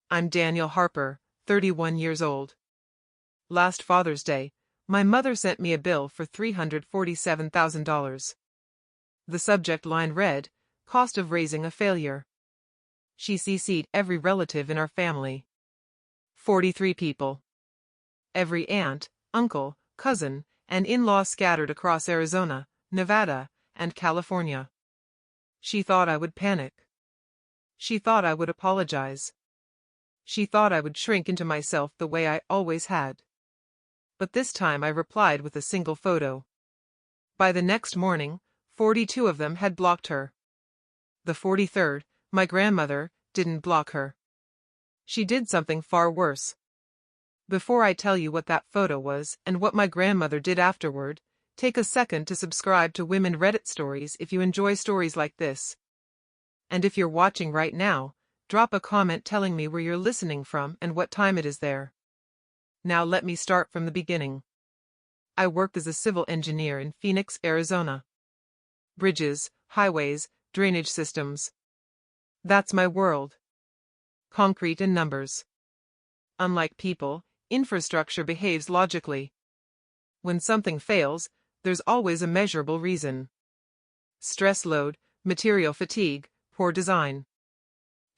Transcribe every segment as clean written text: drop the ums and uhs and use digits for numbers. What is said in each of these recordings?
I'm Daniel Harper, 31 years old. Last Father's Day, my mother sent me a bill for $347,000. The subject line read, "Cost of raising a failure." She CC'd every relative in our family. 43 people. Every aunt, uncle, cousin, and in-law scattered across Arizona, Nevada, and California. She thought I would panic. She thought I would apologize. She thought I would shrink into myself the way I always had. But this time I replied with a single photo. By the next morning, 42 of them had blocked her. The 43rd, my grandmother, didn't block her. She did something far worse. Before I tell you what that photo was and what my grandmother did afterward, take a second to subscribe to Women Reddit Stories if you enjoy stories like this. And if you're watching right now, drop a comment telling me where you're listening from and what time it is there. Now let me start from the beginning. I worked as a civil engineer in Phoenix, Arizona. Bridges, highways, drainage systems. That's my world. Concrete and numbers. Unlike people, infrastructure behaves logically. When something fails, there's always a measurable reason. Stress load, material fatigue, poor design.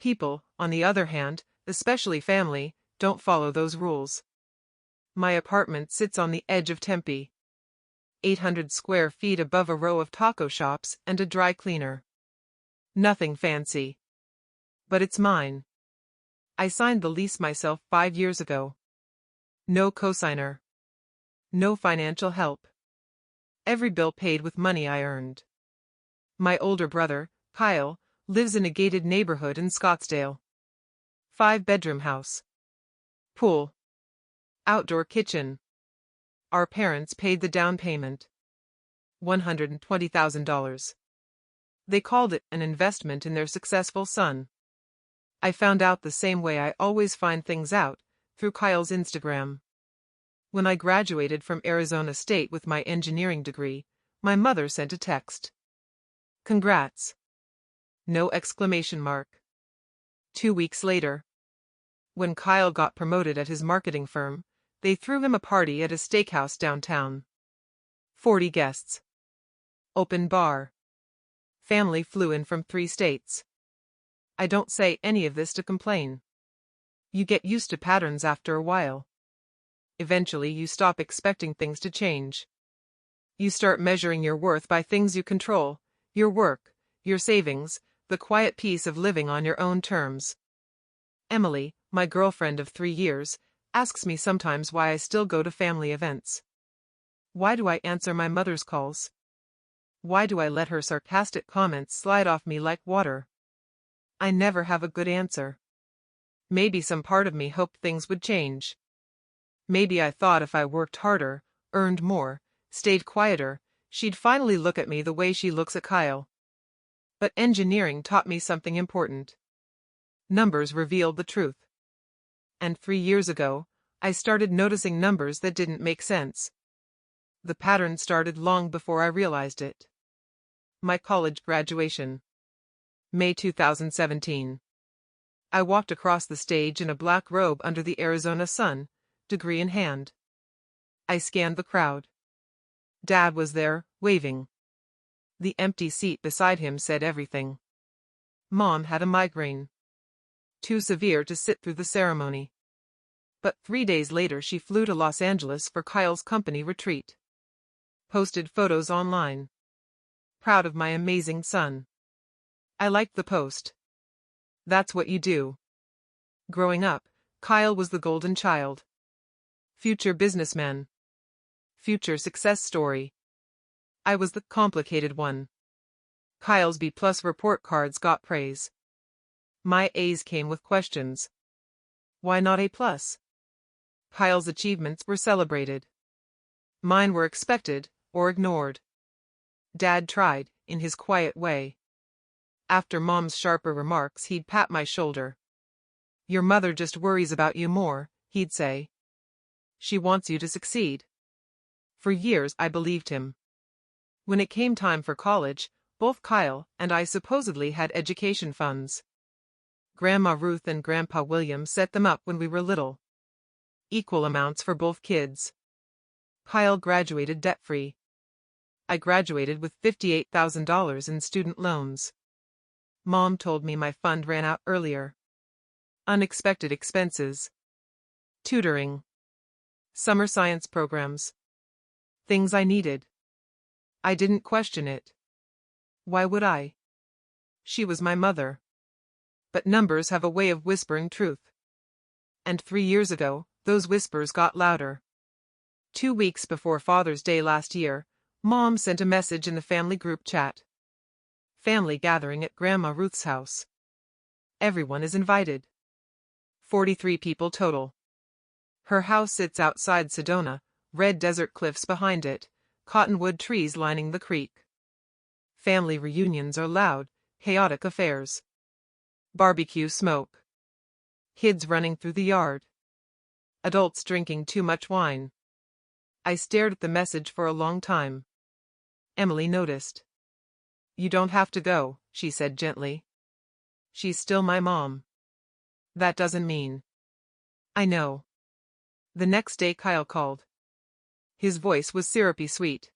People, on the other hand, especially family, don't follow those rules. My apartment sits on the edge of Tempe. 800 square feet above a row of taco shops and a dry cleaner. Nothing fancy. But it's mine. I signed the lease myself 5 years ago. No cosigner. No financial help. Every bill paid with money I earned. My older brother, Kyle, lives in a gated neighborhood in Scottsdale. 5-bedroom house. Pool. Outdoor kitchen. Our parents paid the down payment. $120,000. They called it an investment in their successful son. I found out the same way I always find things out, through Kyle's Instagram. When I graduated from Arizona State with my engineering degree, my mother sent a text. Congrats. No exclamation mark. 2 weeks later, when Kyle got promoted at his marketing firm, they threw him a party at a steakhouse downtown. 40 guests. Open bar. Family flew in from 3 states. I don't say any of this to complain. You get used to patterns after a while. Eventually you stop expecting things to change. You start measuring your worth by things you control, your work, your savings, the quiet peace of living on your own terms. Emily, my girlfriend of 3 years, asks me sometimes why I still go to family events. Why do I answer my mother's calls? Why do I let her sarcastic comments slide off me like water? I never have a good answer. Maybe some part of me hoped things would change. Maybe I thought if I worked harder, earned more, stayed quieter, she'd finally look at me the way she looks at Kyle. But engineering taught me something important. Numbers revealed the truth. And 3 years ago, I started noticing numbers that didn't make sense. The pattern started long before I realized it. My college graduation. May 2017. I walked across the stage in a black robe under the Arizona sun, degree in hand. I scanned the crowd. Dad was there, waving. The empty seat beside him said everything. Mom had a migraine. Too severe to sit through the ceremony. But 3 days later she flew to Los Angeles for Kyle's company retreat. Posted photos online. Proud of my amazing son. I liked the post. That's what you do. Growing up, Kyle was the golden child. Future businessman. Future success story. I was the complicated one. Kyle's B+ report cards got praise. My A's came with questions. Why not A+? Kyle's achievements were celebrated. Mine were expected, or ignored. Dad tried, in his quiet way. After Mom's sharper remarks, he'd pat my shoulder. Your mother just worries about you more, he'd say. She wants you to succeed. For years I believed him. When it came time for college, both Kyle and I supposedly had education funds. Grandma Ruth and Grandpa William set them up when we were little. Equal amounts for both kids. Kyle graduated debt-free. I graduated with $58,000 in student loans. Mom told me my fund ran out earlier. Unexpected expenses. Tutoring. Summer science programs. Things I needed. I didn't question it. Why would I? She was my mother. But numbers have a way of whispering truth. And 3 years ago, those whispers got louder. 2 weeks before Father's Day last year, Mom sent a message in the family group chat. Family gathering at Grandma Ruth's house. Everyone is invited. 43 people total. Her house sits outside Sedona, red desert cliffs behind it, cottonwood trees lining the creek. Family reunions are loud, chaotic affairs. Barbecue smoke. Kids running through the yard. Adults drinking too much wine. I stared at the message for a long time. Emily noticed. You don't have to go, she said gently. She's still my mom. That doesn't mean. I know. The next day Kyle called. His voice was syrupy sweet.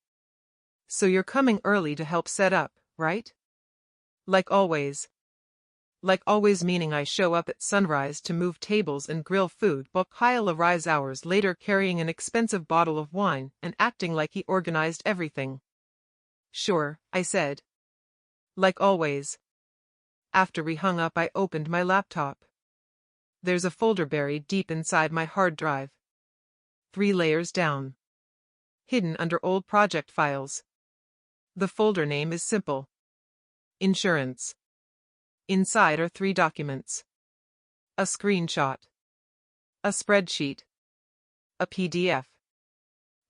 So you're coming early to help set up, right? Like always. Like always meaning I show up at sunrise to move tables and grill food while Kyle arrives hours later carrying an expensive bottle of wine and acting like he organized everything. Sure, I said. Like always. After we hung up I opened my laptop. There's a folder buried deep inside my hard drive. 3 layers down. Hidden under old project files. The folder name is simple. Insurance. Inside are 3 documents. A screenshot. A spreadsheet. A PDF.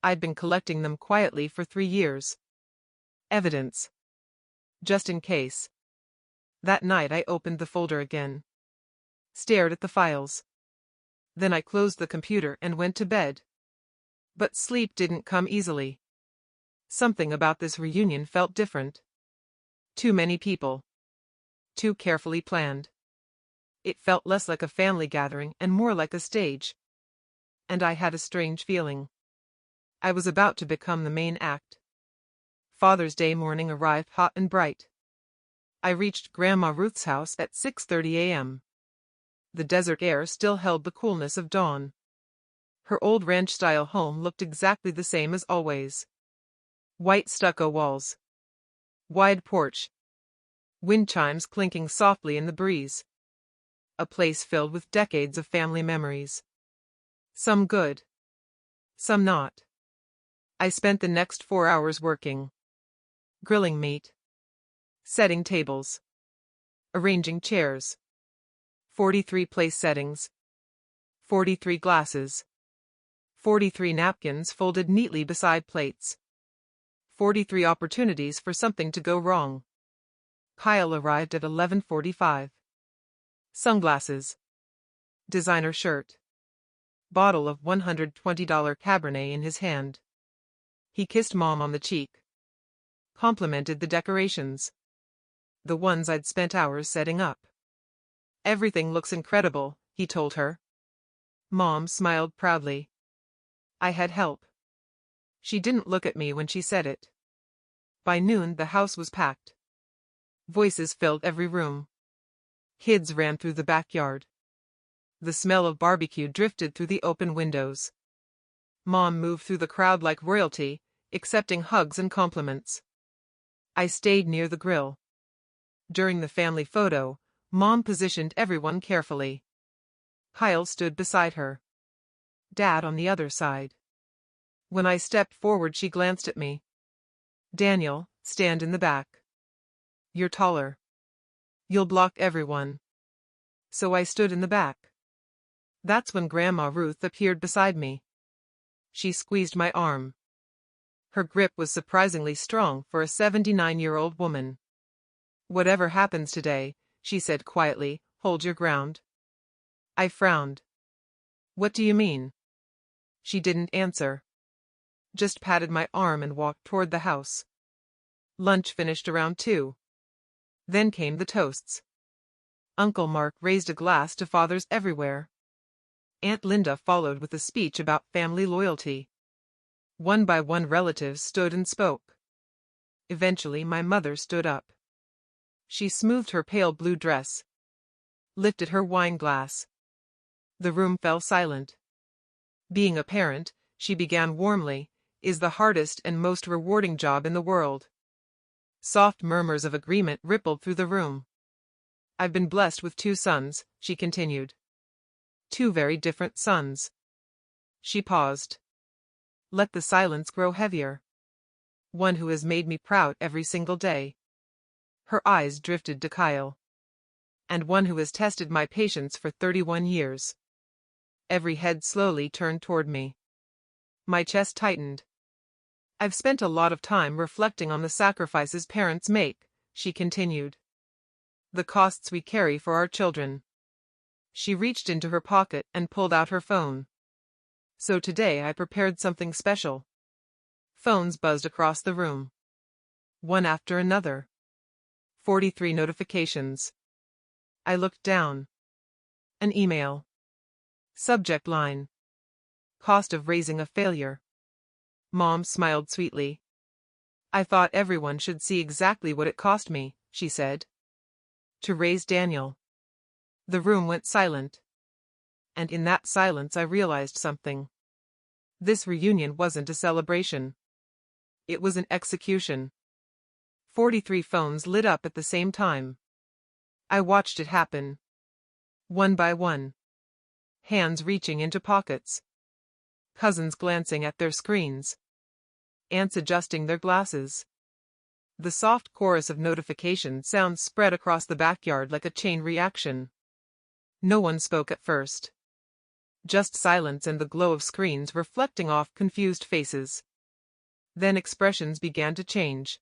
I'd been collecting them quietly for 3 years. Evidence. Just in case. That night I opened the folder again. Stared at the files. Then I closed the computer and went to bed. But sleep didn't come easily. Something about this reunion felt different. Too many people. Too carefully planned. It felt less like a family gathering and more like a stage. And I had a strange feeling. I was about to become the main act. Father's Day morning arrived hot and bright. I reached Grandma Ruth's house at 6:30 a.m. The desert air still held the coolness of dawn. Her old ranch-style home looked exactly the same as always. White stucco walls. Wide porch. Wind chimes clinking softly in the breeze. A place filled with decades of family memories. Some good. Some not. I spent the next 4 hours working. Grilling meat. Setting tables. Arranging chairs. 43 place settings. 43 glasses. 43 napkins folded neatly beside plates. 43 opportunities for something to go wrong. Kyle arrived at 11:45. Sunglasses. Designer shirt. Bottle of $120 Cabernet in his hand. He kissed Mom on the cheek. Complimented the decorations. The ones I'd spent hours setting up. Everything looks incredible, he told her. Mom smiled proudly. I had help. She didn't look at me when she said it. By noon the house was packed. Voices filled every room. Kids ran through the backyard. The smell of barbecue drifted through the open windows. Mom moved through the crowd like royalty, accepting hugs and compliments. I stayed near the grill. During the family photo, Mom positioned everyone carefully. Kyle stood beside her. Dad on the other side. When I stepped forward she glanced at me. Daniel, stand in the back. You're taller. You'll block everyone. So I stood in the back. That's when Grandma Ruth appeared beside me. She squeezed my arm. Her grip was surprisingly strong for a 79-year-old woman. Whatever happens today, she said quietly, hold your ground. I frowned. What do you mean? She didn't answer. Just patted my arm and walked toward the house. Lunch finished around 2. Then came the toasts. Uncle Mark raised a glass to fathers everywhere. Aunt Linda followed with a speech about family loyalty. One by one relatives stood and spoke. Eventually my mother stood up. She smoothed her pale blue dress, lifted her wine glass. The room fell silent. Being a parent, she began warmly, is the hardest and most rewarding job in the world. Soft murmurs of agreement rippled through the room. I've been blessed with 2 sons, she continued. 2 very different sons. She paused. Let the silence grow heavier. One who has made me proud every single day. Her eyes drifted to Kyle. And one who has tested my patience for 31 years. Every head slowly turned toward me. My chest tightened. I've spent a lot of time reflecting on the sacrifices parents make, she continued. The costs we carry for our children. She reached into her pocket and pulled out her phone. So today I prepared something special. Phones buzzed across the room. One after another. 43 notifications. I looked down. An email. Subject line. Cost of raising a failure. Mom smiled sweetly. I thought everyone should see exactly what it cost me, she said. To raise Daniel. The room went silent. And in that silence I realized something. This reunion wasn't a celebration. It was an execution. 43 phones lit up at the same time. I watched it happen. One by one. Hands reaching into pockets. Cousins glancing at their screens. Aunts adjusting their glasses. The soft chorus of notification sounds spread across the backyard like a chain reaction. No one spoke at first. Just silence and the glow of screens reflecting off confused faces. Then expressions began to change.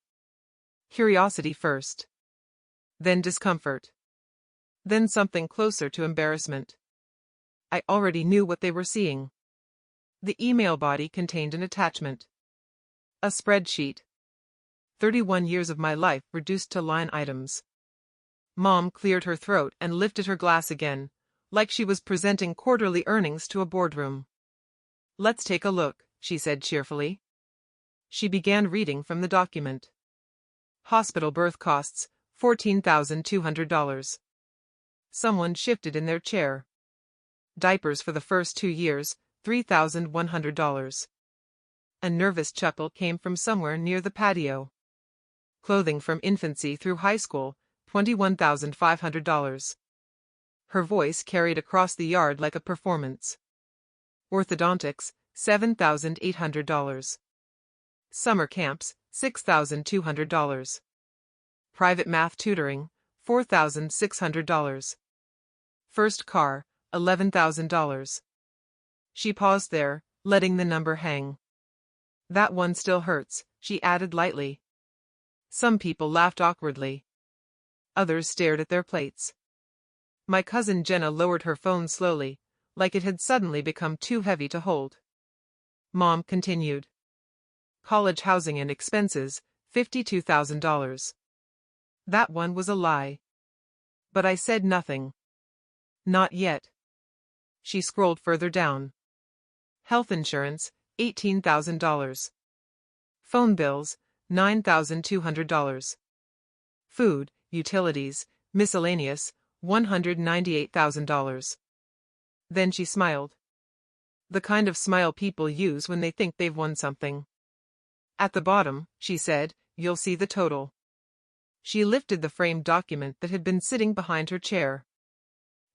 Curiosity first. Then discomfort. Then something closer to embarrassment. I already knew what they were seeing. The email body contained an attachment. A spreadsheet. 31 years of my life reduced to line items. Mom cleared her throat and lifted her glass again, like she was presenting quarterly earnings to a boardroom. Let's take a look, she said cheerfully. She began reading from the document. Hospital birth costs, $14,200. Someone shifted in their chair. Diapers for the first 2 years, $3,100. A nervous chuckle came from somewhere near the patio. Clothing from infancy through high school, $21,500. Her voice carried across the yard like a performance. Orthodontics, $7,800. Summer camps, $6,200. Private math tutoring, $4,600. First car, $11,000. She paused there, letting the number hang. That one still hurts, she added lightly. Some people laughed awkwardly. Others stared at their plates. My cousin Jenna lowered her phone slowly, like it had suddenly become too heavy to hold. Mom continued. College housing and expenses, $52,000. That one was a lie. But I said nothing. Not yet. She scrolled further down. Health insurance, $18,000. Phone bills, $9,200. Food, utilities, miscellaneous, $198,000. Then she smiled. The kind of smile people use when they think they've won something. At the bottom, she said, you'll see the total. She lifted the framed document that had been sitting behind her chair.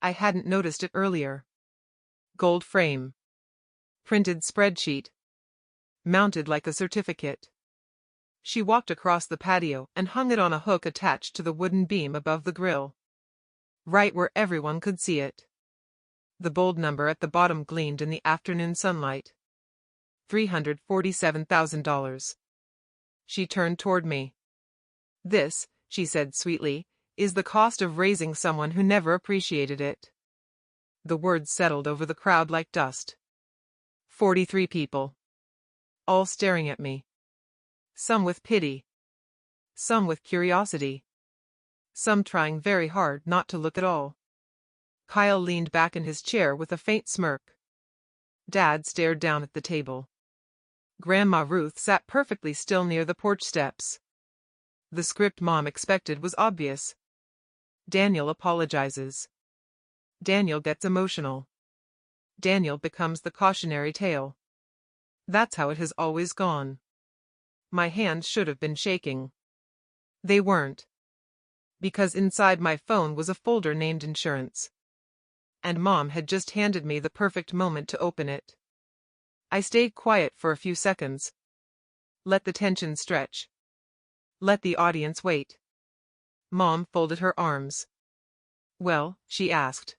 I hadn't noticed it earlier. Gold frame. Printed spreadsheet. Mounted like a certificate. She walked across the patio and hung it on a hook attached to the wooden beam above the grill. Right where everyone could see it. The bold number at the bottom gleamed in the afternoon sunlight. $347,000. She turned toward me. This, she said sweetly, is the cost of raising someone who never appreciated it. The words settled over the crowd like dust. 43 people. All staring at me. Some with pity. Some with curiosity. some trying very hard not to look at all. Kyle leaned back in his chair with a faint smirk. Dad stared down at the table. Grandma Ruth sat perfectly still near the porch steps. The script Mom expected was obvious. Daniel apologizes. Daniel gets emotional. Daniel becomes the cautionary tale. That's how it has always gone. My hands should have been shaking. They weren't. Because inside my phone was a folder named Insurance. And Mom had just handed me the perfect moment to open it. I stayed quiet for a few seconds. Let the tension stretch. Let the audience wait. Mom folded her arms. Well, she asked.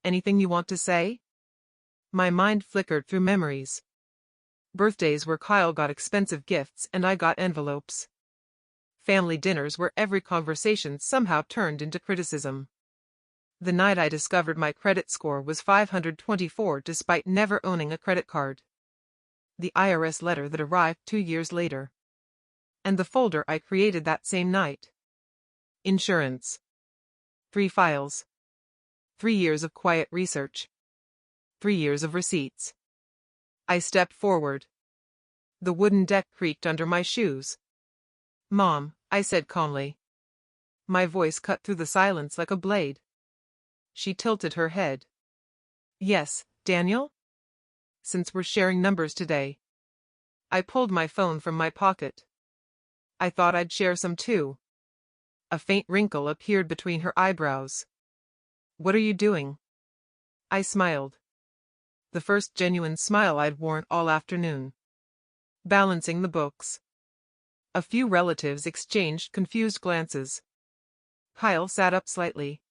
Anything you want to say? My mind flickered through memories. Birthdays where Kyle got expensive gifts and I got envelopes. Family dinners where every conversation somehow turned into criticism. The night I discovered my credit score was 524 despite never owning a credit card. The IRS letter that arrived 2 years later. And the folder I created that same night. Insurance. 3 files. 3 years of quiet research. 3 years of receipts. I stepped forward. The wooden deck creaked under my shoes. Mom, I said calmly. My voice cut through the silence like a blade. She tilted her head. Yes, Daniel? Since we're sharing numbers today. I pulled my phone from my pocket. I thought I'd share some too. A faint wrinkle appeared between her eyebrows. What are you doing? I smiled. The first genuine smile I'd worn all afternoon. Balancing the books. A few relatives exchanged confused glances. Kyle sat up slightly.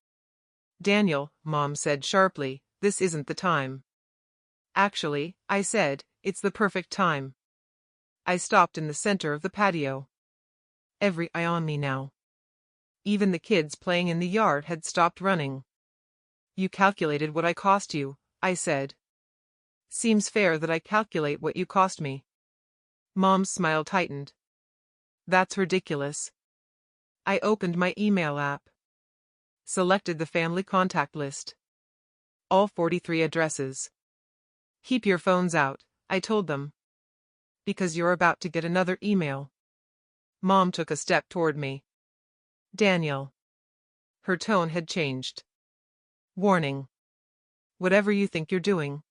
Daniel, Mom said sharply, this isn't the time. Actually, I said, it's the perfect time. I stopped in the center of the patio. Every eye on me now. Even the kids playing in the yard had stopped running. You calculated what I cost you, I said. Seems fair that I calculate what you cost me. Mom's smile tightened. That's ridiculous. I opened my email app. Selected the family contact list. All 43 addresses. Keep your phones out, I told them. Because you're about to get another email. Mom took a step toward me. Daniel. Her tone had changed. Warning. Whatever you think you're doing.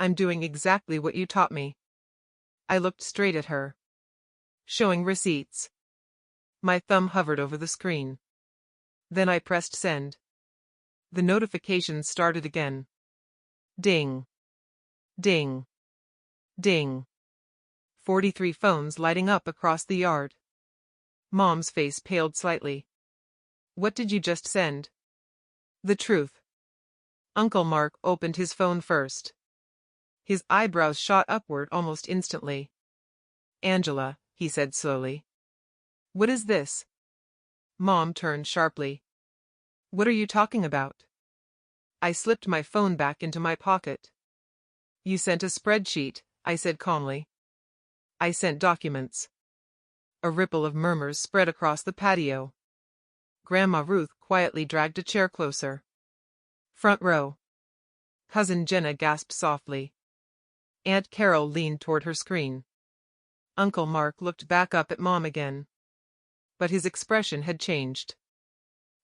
I'm doing exactly what you taught me. I looked straight at her. Showing receipts. My thumb hovered over the screen. Then I pressed send. The notifications started again. Ding. Ding. Ding. 43 phones lighting up across the yard. Mom's face paled slightly. What did you just send? The truth. Uncle Mark opened his phone first. His eyebrows shot upward almost instantly. Angela, he said slowly. What is this? Mom turned sharply. What are you talking about? I slipped my phone back into my pocket. You sent a spreadsheet, I said calmly. I sent documents. A ripple of murmurs spread across the patio. Grandma Ruth quietly dragged a chair closer. Front row. Cousin Jenna gasped softly. Aunt Carol leaned toward her screen. Uncle Mark looked back up at Mom again. But his expression had changed.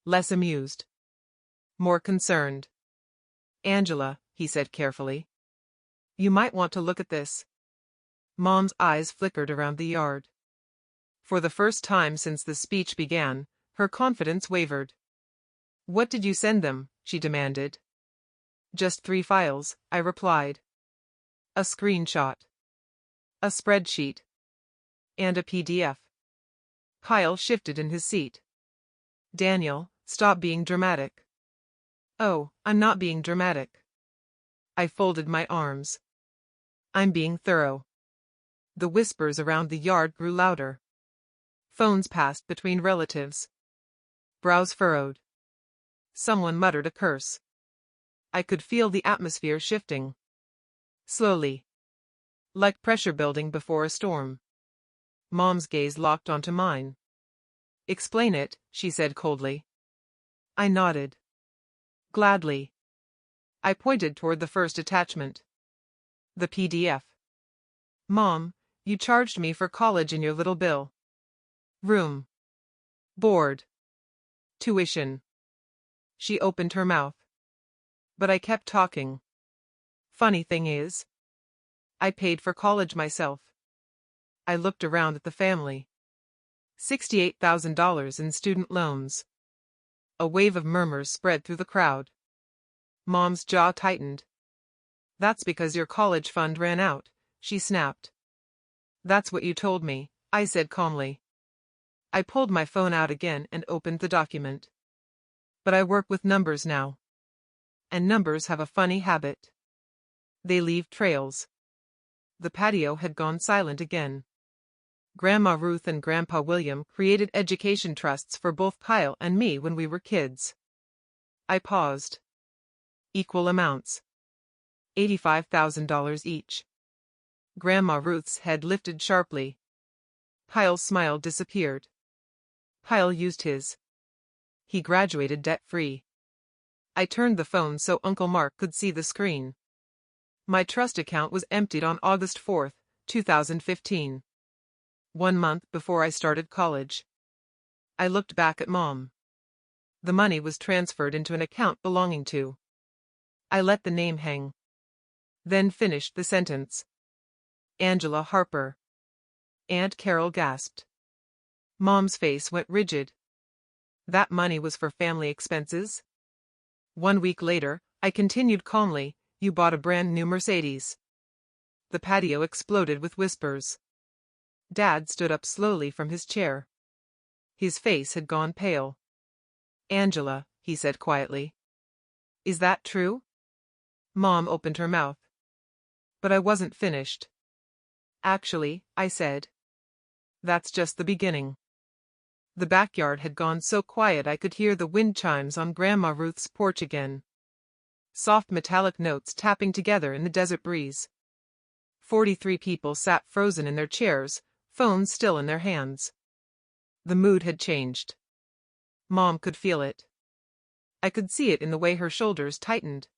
Less amused. More concerned. Angela, he said carefully. You might want to look at this. Mom's eyes flickered around the yard. For the first time since the speech began, her confidence wavered. What did you send them? She demanded. Just 3 files, I replied. A screenshot. A spreadsheet. And a PDF. Kyle shifted in his seat. Daniel, stop being dramatic. Oh, I'm not being dramatic. I folded my arms. I'm being thorough. The whispers around the yard grew louder. Phones passed between relatives. Brows furrowed. Someone muttered a curse. I could feel the atmosphere shifting. Slowly. Like pressure building before a storm. Mom's gaze locked onto mine. Explain it, she said coldly. I nodded. Gladly. I pointed toward the first attachment. The PDF. Mom, you charged me for college in your little bill. Room. Board. Tuition. She opened her mouth. But I kept talking. Funny thing is, I paid for college myself. I looked around at the family. $68,000 in student loans. A wave of murmurs spread through the crowd. Mom's jaw tightened. That's because your college fund ran out, she snapped. That's what you told me, I said calmly. I pulled my phone out again and opened the document. But I work with numbers now. And numbers have a funny habit. They leave trails. The patio had gone silent again. Grandma Ruth and Grandpa William created education trusts for both Kyle and me when we were kids. I paused. Equal amounts. $85,000 each. Grandma Ruth's head lifted sharply. Kyle's smile disappeared. Kyle used his. He graduated debt-free. I turned the phone so Uncle Mark could see the screen. My trust account was emptied on August 4, 2015. 1 month before I started college. I looked back at Mom. The money was transferred into an account belonging to. I let the name hang. Then finished the sentence. Angela Harper. Aunt Carol gasped. Mom's face went rigid. That money was for family expenses? 1 week later, I continued calmly, you bought a brand new Mercedes. The patio exploded with whispers. Dad stood up slowly from his chair. His face had gone pale. Angela, he said quietly. Is that true? Mom opened her mouth. But I wasn't finished. Actually, I said. That's just the beginning. The backyard had gone so quiet I could hear the wind chimes on Grandma Ruth's porch again. Soft metallic notes tapping together in the desert breeze. 43 people sat frozen in their chairs, phones still in their hands. The mood had changed. Mom could feel it. I could see it in the way her shoulders tightened.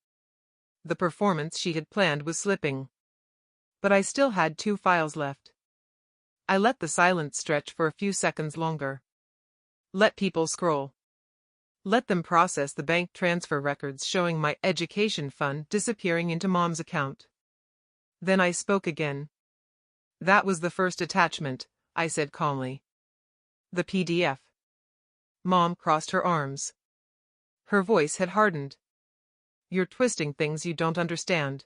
The performance she had planned was slipping. But I still had 2 files left. I let the silence stretch for a few seconds longer. Let people scroll. Let them process the bank transfer records showing my education fund disappearing into Mom's account. Then I spoke again. That was the first attachment, I said calmly. The PDF. Mom crossed her arms. Her voice had hardened. You're twisting things you don't understand.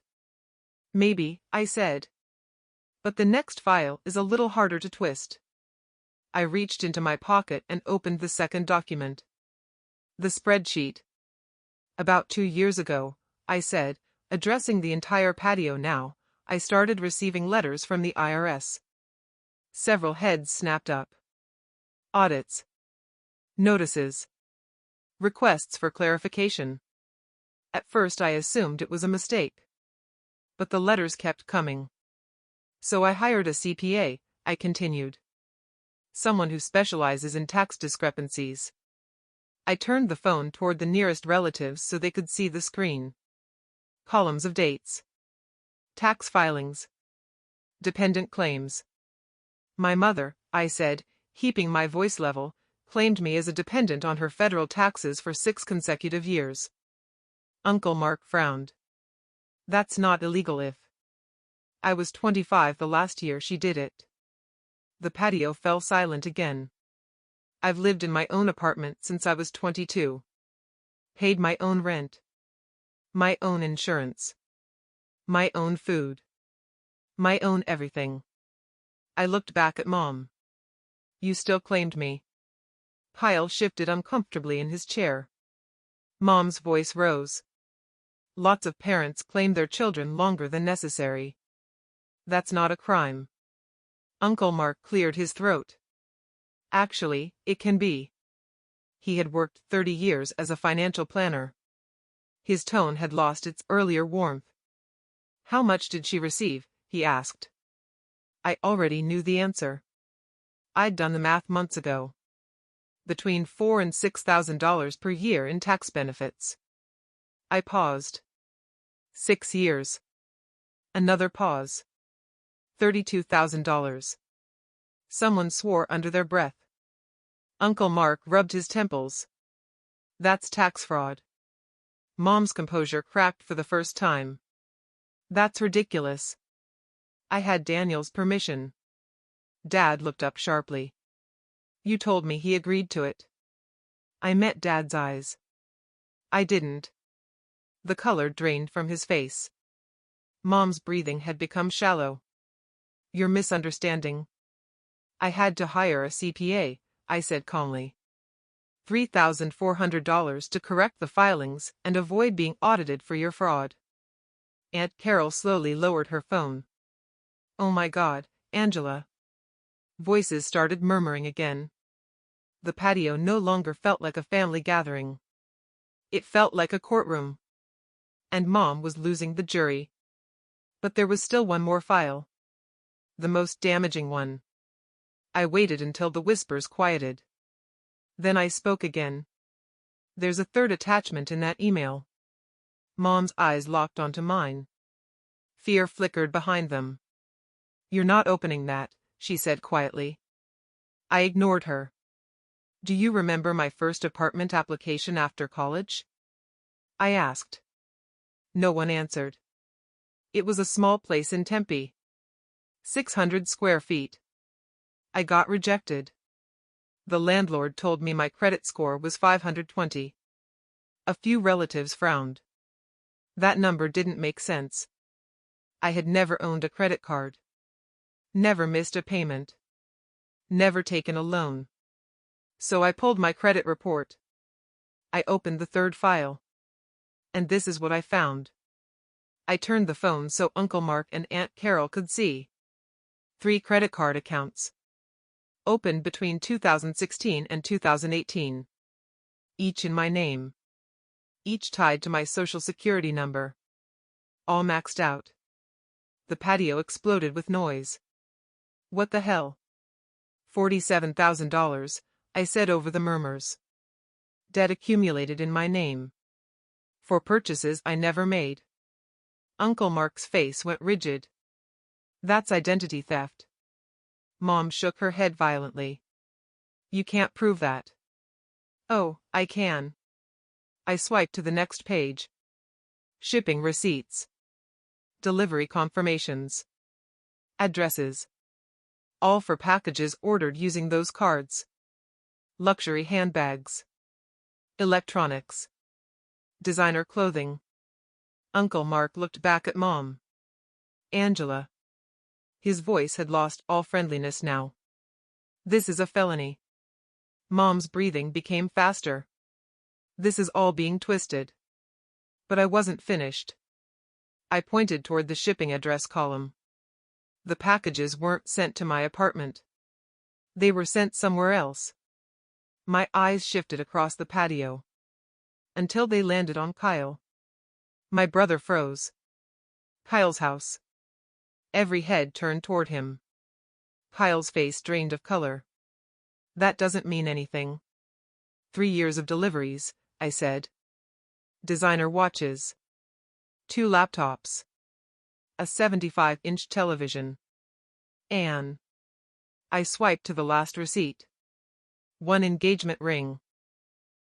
Maybe, I said. But the next file is a little harder to twist. I reached into my pocket and opened the second document. The spreadsheet. About 2 years ago, I said, addressing the entire patio now, I started receiving letters from the IRS. Several heads snapped up. Audits. Notices. Requests for clarification. At first I assumed it was a mistake. But the letters kept coming. So I hired a CPA, I continued. Someone who specializes in tax discrepancies. I turned the phone toward the nearest relatives so they could see the screen. Columns of dates. Tax filings. Dependent claims. My mother, I said, heaping my voice level, claimed me as a dependent on her federal taxes for 6 consecutive years. Uncle Mark frowned. That's not illegal if. I was 25 the last year she did it. The patio fell silent again. I've lived in my own apartment since I was 22. Paid my own rent. My own insurance. My own food. My own everything. I looked back at Mom. You still claimed me. Kyle shifted uncomfortably in his chair. Mom's voice rose. Lots of parents claim their children longer than necessary. That's not a crime. Uncle Mark cleared his throat. Actually, it can be. He had worked 30 years as a financial planner. His tone had lost its earlier warmth. How much did she receive? He asked. I already knew the answer. I'd done the math months ago. between $4,000 and $6,000 per year in tax benefits. I paused. 6 years. Another pause. $32,000. Someone swore under their breath. Uncle Mark rubbed his temples. That's tax fraud. Mom's composure cracked for the first time. That's ridiculous. I had Daniel's permission. Dad looked up sharply. You told me he agreed to it. I met Dad's eyes. I didn't. The color drained from his face. Mom's breathing had become shallow. You're misunderstanding. I had to hire a CPA, I said calmly. $3,400 to correct the filings and avoid being audited for your fraud. Aunt Carol slowly lowered her phone. Oh my God, Angela. Voices started murmuring again. The patio no longer felt like a family gathering. It felt like a courtroom. And Mom was losing the jury. But there was still one more file. The most damaging one. I waited until the whispers quieted. Then I spoke again. There's a third attachment in that email. Mom's eyes locked onto mine. Fear flickered behind them. You're not opening that, she said quietly. I ignored her. Do you remember my first apartment application after college? I asked. No one answered. It was a small place in Tempe. 600 square feet. I got rejected. The landlord told me my credit score was 520. A few relatives frowned. That number didn't make sense. I had never owned a credit card. Never missed a payment. Never taken a loan. So I pulled my credit report. I opened the third file. And this is what I found. I turned the phone so Uncle Mark and Aunt Carol could see. 3 credit card accounts. Opened between 2016 and 2018. Each in my name. Each tied to my social security number. All maxed out. The patio exploded with noise. What the hell? $47,000, I said over the murmurs. Debt accumulated in my name. For purchases I never made. Uncle Mark's face went rigid. That's identity theft. Mom shook her head violently. You can't prove that. Oh, I can. I swiped to the next page. Shipping receipts. Delivery confirmations. Addresses. All for packages ordered using those cards. Luxury handbags. Electronics. Designer clothing. Uncle Mark looked back at Mom. Angela. His voice had lost all friendliness now. This is a felony. Mom's breathing became faster. This is all being twisted. But I wasn't finished. I pointed toward the shipping address column. The packages weren't sent to my apartment. They were sent somewhere else. My eyes shifted across the patio. Until they landed on Kyle. My brother froze. Kyle's house. Every head turned toward him. Kyle's face drained of color. That doesn't mean anything. 3 years of deliveries, I said. Designer watches. 2 laptops. A 75-inch television. Anne. I swiped to the last receipt. 1 engagement ring.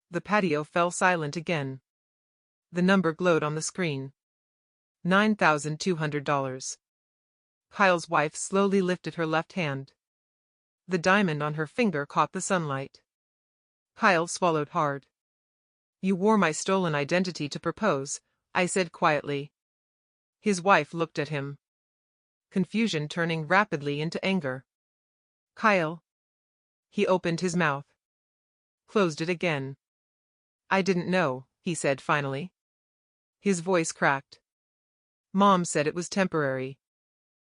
The patio fell silent again. The number glowed on the screen. $9,200. Kyle's wife slowly lifted her left hand. The diamond on her finger caught the sunlight. Kyle swallowed hard. You wore my stolen identity to propose, I said quietly. His wife looked at him. Confusion turning rapidly into anger. Kyle. He opened his mouth. Closed it again. I didn't know, he said finally. His voice cracked. Mom said it was temporary.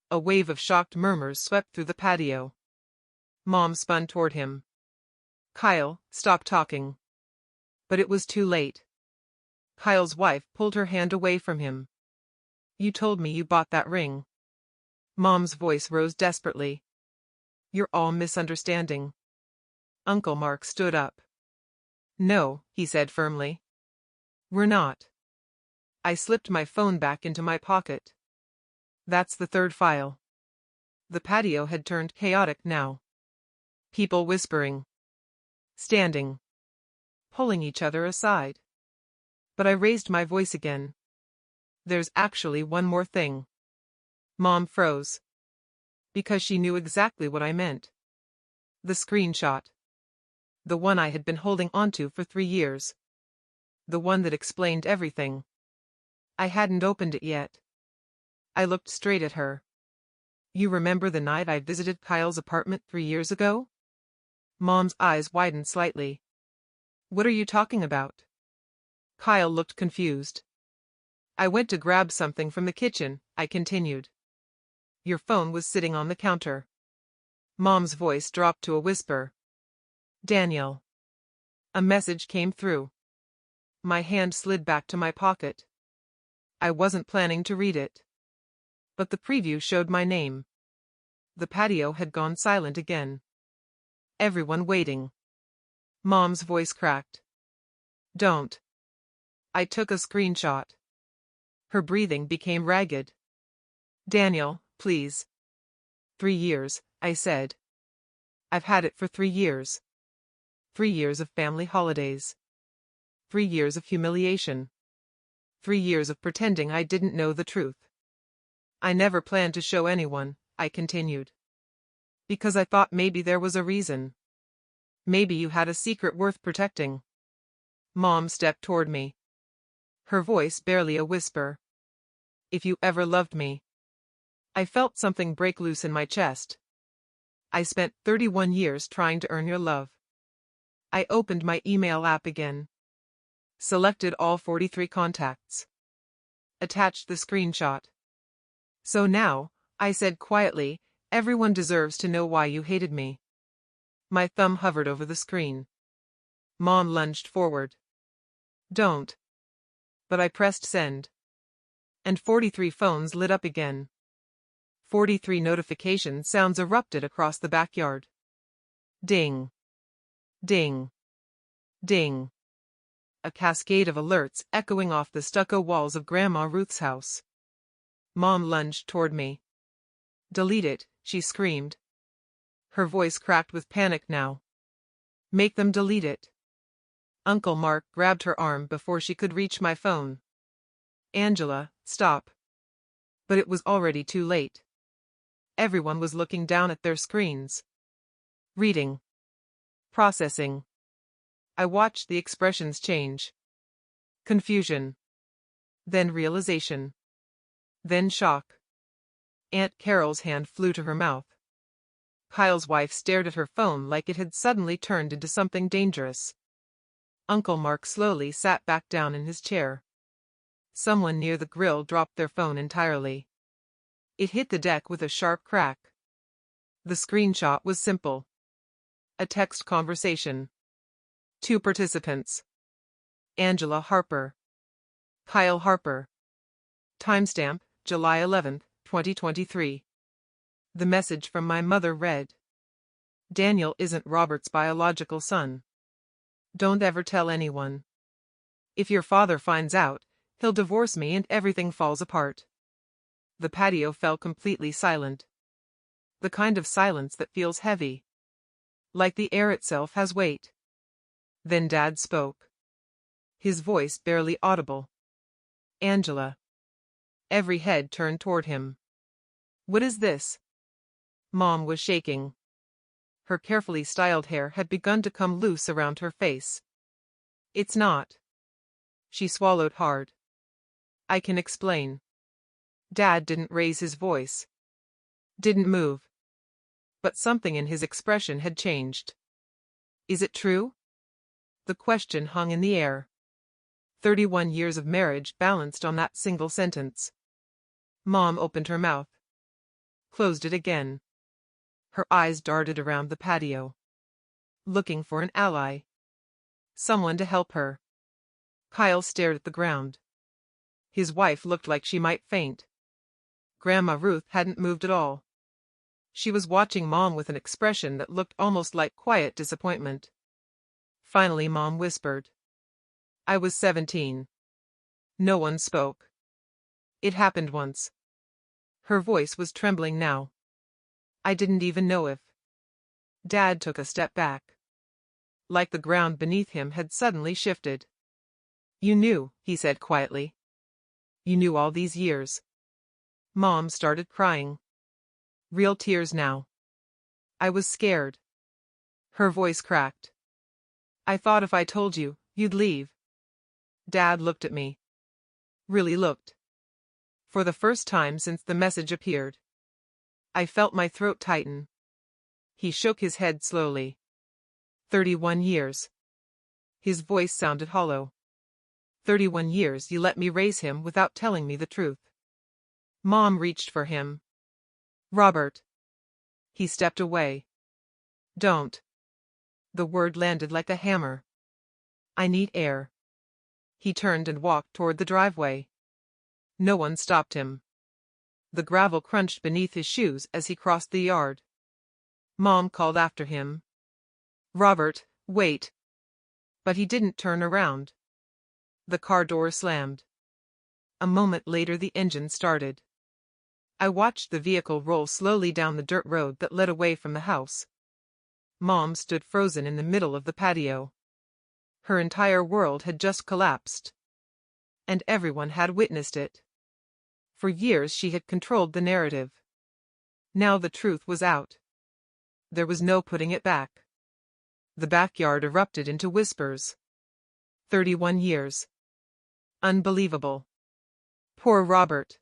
A wave of shocked murmurs swept through the patio. Mom spun toward him. Kyle, stop talking. But it was too late. Kyle's wife pulled her hand away from him. You told me you bought that ring. Mom's voice rose desperately. You're all misunderstanding. Uncle Mark stood up. No, he said firmly. We're not. I slipped my phone back into my pocket. That's the third file. The patio had turned chaotic now. People whispering. Standing. Pulling each other aside. But I raised my voice again. There's actually one more thing. Mom froze. Because she knew exactly what I meant. The screenshot. The one I had been holding onto for 3 years. The one that explained everything. I hadn't opened it yet. I looked straight at her. You remember the night I visited Kyle's apartment 3 years ago? Mom's eyes widened slightly. What are you talking about? Kyle looked confused. I went to grab something from the kitchen, I continued. Your phone was sitting on the counter. Mom's voice dropped to a whisper. Daniel. A message came through. My hand slid back to my pocket. I wasn't planning to read it. But the preview showed my name. The patio had gone silent again. Everyone waiting. Mom's voice cracked. Don't. I took a screenshot. Her breathing became ragged. Daniel, please. 3 years, I said. I've had it for 3 years. 3 years of family holidays. 3 years of humiliation. 3 years of pretending I didn't know the truth. I never planned to show anyone, I continued. Because I thought maybe there was a reason. Maybe you had a secret worth protecting. Mom stepped toward me. Her voice barely a whisper. If you ever loved me. I felt something break loose in my chest. I spent 31 years trying to earn your love. I opened my email app again. Selected all 43 contacts. Attached the screenshot. So now, I said quietly, everyone deserves to know why you hated me. My thumb hovered over the screen. Mom lunged forward. Don't. But I pressed send. And 43 phones lit up again. 43 notification sounds erupted across the backyard. Ding. Ding. Ding. A cascade of alerts echoing off the stucco walls of Grandma Ruth's house. Mom lunged toward me. Delete it, she screamed. Her voice cracked with panic now. Make them delete it. Uncle Mark grabbed her arm before she could reach my phone. Angela, stop. But it was already too late. Everyone was looking down at their screens. Reading. Processing. I watched the expressions change. Confusion. Then realization. Then shock. Aunt Carol's hand flew to her mouth. Kyle's wife stared at her phone like it had suddenly turned into something dangerous. Uncle Mark slowly sat back down in his chair. Someone near the grill dropped their phone entirely. It hit the deck with a sharp crack. The screenshot was simple. A text conversation. 2 participants. Angela Harper. Kyle Harper. Timestamp, July 11, 2023. The message from my mother read. Daniel isn't Robert's biological son. Don't ever tell anyone. If your father finds out, he'll divorce me and everything falls apart. The patio fell completely silent. The kind of silence that feels heavy. Like the air itself has weight. Then Dad spoke. His voice barely audible. Angela. Every head turned toward him. What is this? Mom was shaking. Her carefully styled hair had begun to come loose around her face. It's not. She swallowed hard. I can explain. Dad didn't raise his voice. Didn't move. But something in his expression had changed. Is it true? The question hung in the air. 31 years of marriage balanced on that single sentence. Mom opened her mouth. Closed it again. Her eyes darted around the patio. Looking for an ally. Someone to help her. Kyle stared at the ground. His wife looked like she might faint. Grandma Ruth hadn't moved at all. She was watching Mom with an expression that looked almost like quiet disappointment. Finally, Mom whispered. I was 17. No one spoke. It happened once. Her voice was trembling now. I didn't even know if. Dad took a step back. Like the ground beneath him had suddenly shifted. You knew, he said quietly. You knew all these years. Mom started crying. Real tears now. I was scared. Her voice cracked. I thought if I told you, you'd leave. Dad looked at me. Really looked. For the first time since the message appeared. I felt my throat tighten. He shook his head slowly. 31 years. His voice sounded hollow. 31 years you let me raise him without telling me the truth. Mom reached for him. Robert. He stepped away. Don't. The word landed like a hammer. I need air. He turned and walked toward the driveway. No one stopped him. The gravel crunched beneath his shoes as he crossed the yard. Mom called after him. Robert, wait. But he didn't turn around. The car door slammed. A moment later the engine started. I watched the vehicle roll slowly down the dirt road that led away from the house. Mom stood frozen in the middle of the patio. Her entire world had just collapsed. And everyone had witnessed it. For years she had controlled the narrative. Now the truth was out. There was no putting it back. The backyard erupted into whispers. 31 years. Unbelievable. Poor Robert.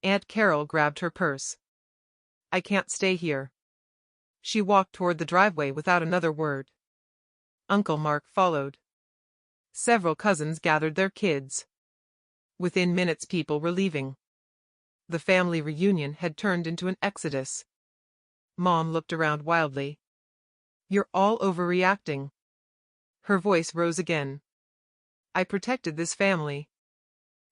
Aunt Carol grabbed her purse. I can't stay here. She walked toward the driveway without another word. Uncle Mark followed. Several cousins gathered their kids. Within minutes people were leaving. The family reunion had turned into an exodus. Mom looked around wildly. You're all overreacting. Her voice rose again. I protected this family.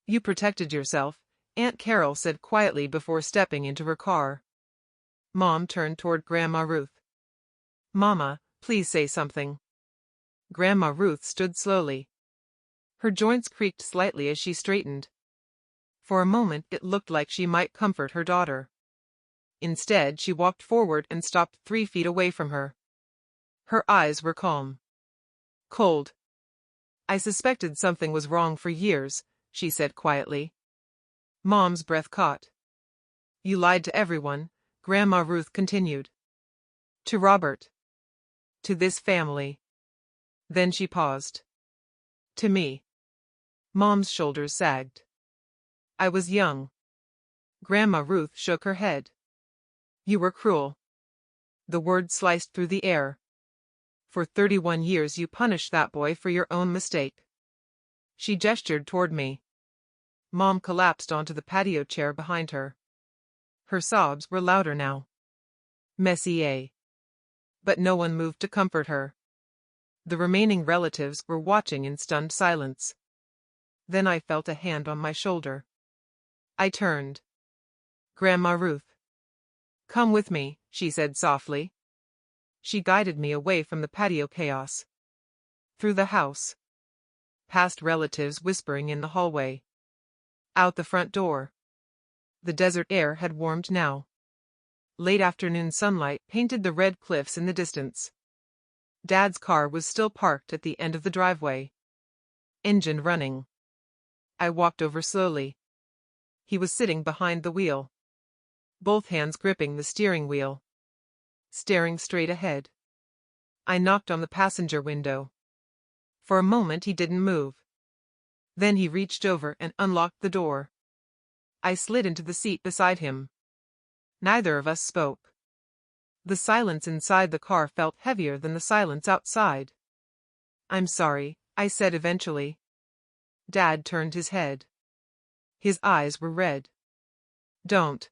You protected yourself, Aunt Carol said quietly before stepping into her car. Mom turned toward Grandma Ruth. Mama, please say something. Grandma Ruth stood slowly. Her joints creaked slightly as she straightened. For a moment it looked like she might comfort her daughter. Instead she walked forward and stopped 3 feet away from her. Her eyes were calm. Cold. I suspected something was wrong for years, she said quietly. Mom's breath caught. You lied to everyone, Grandma Ruth continued. To Robert. To this family. Then she paused. To me. Mom's shoulders sagged. I was young. Grandma Ruth shook her head. You were cruel. The word sliced through the air. For 31 years you punished that boy for your own mistake. She gestured toward me. Mom collapsed onto the patio chair behind her. Her sobs were louder now. Messier. But no one moved to comfort her. The remaining relatives were watching in stunned silence. Then I felt a hand on my shoulder. I turned. Grandma Ruth. Come with me, she said softly. She guided me away from the patio chaos. Through the house. Past relatives whispering in the hallway. Out the front door. The desert air had warmed now. Late afternoon sunlight painted the red cliffs in the distance. Dad's car was still parked at the end of the driveway. Engine running. I walked over slowly. He was sitting behind the wheel. Both hands gripping the steering wheel. Staring straight ahead. I knocked on the passenger window. For a moment he didn't move. Then he reached over and unlocked the door. I slid into the seat beside him. Neither of us spoke. The silence inside the car felt heavier than the silence outside. I'm sorry, I said eventually. Dad turned his head. His eyes were red. Don't.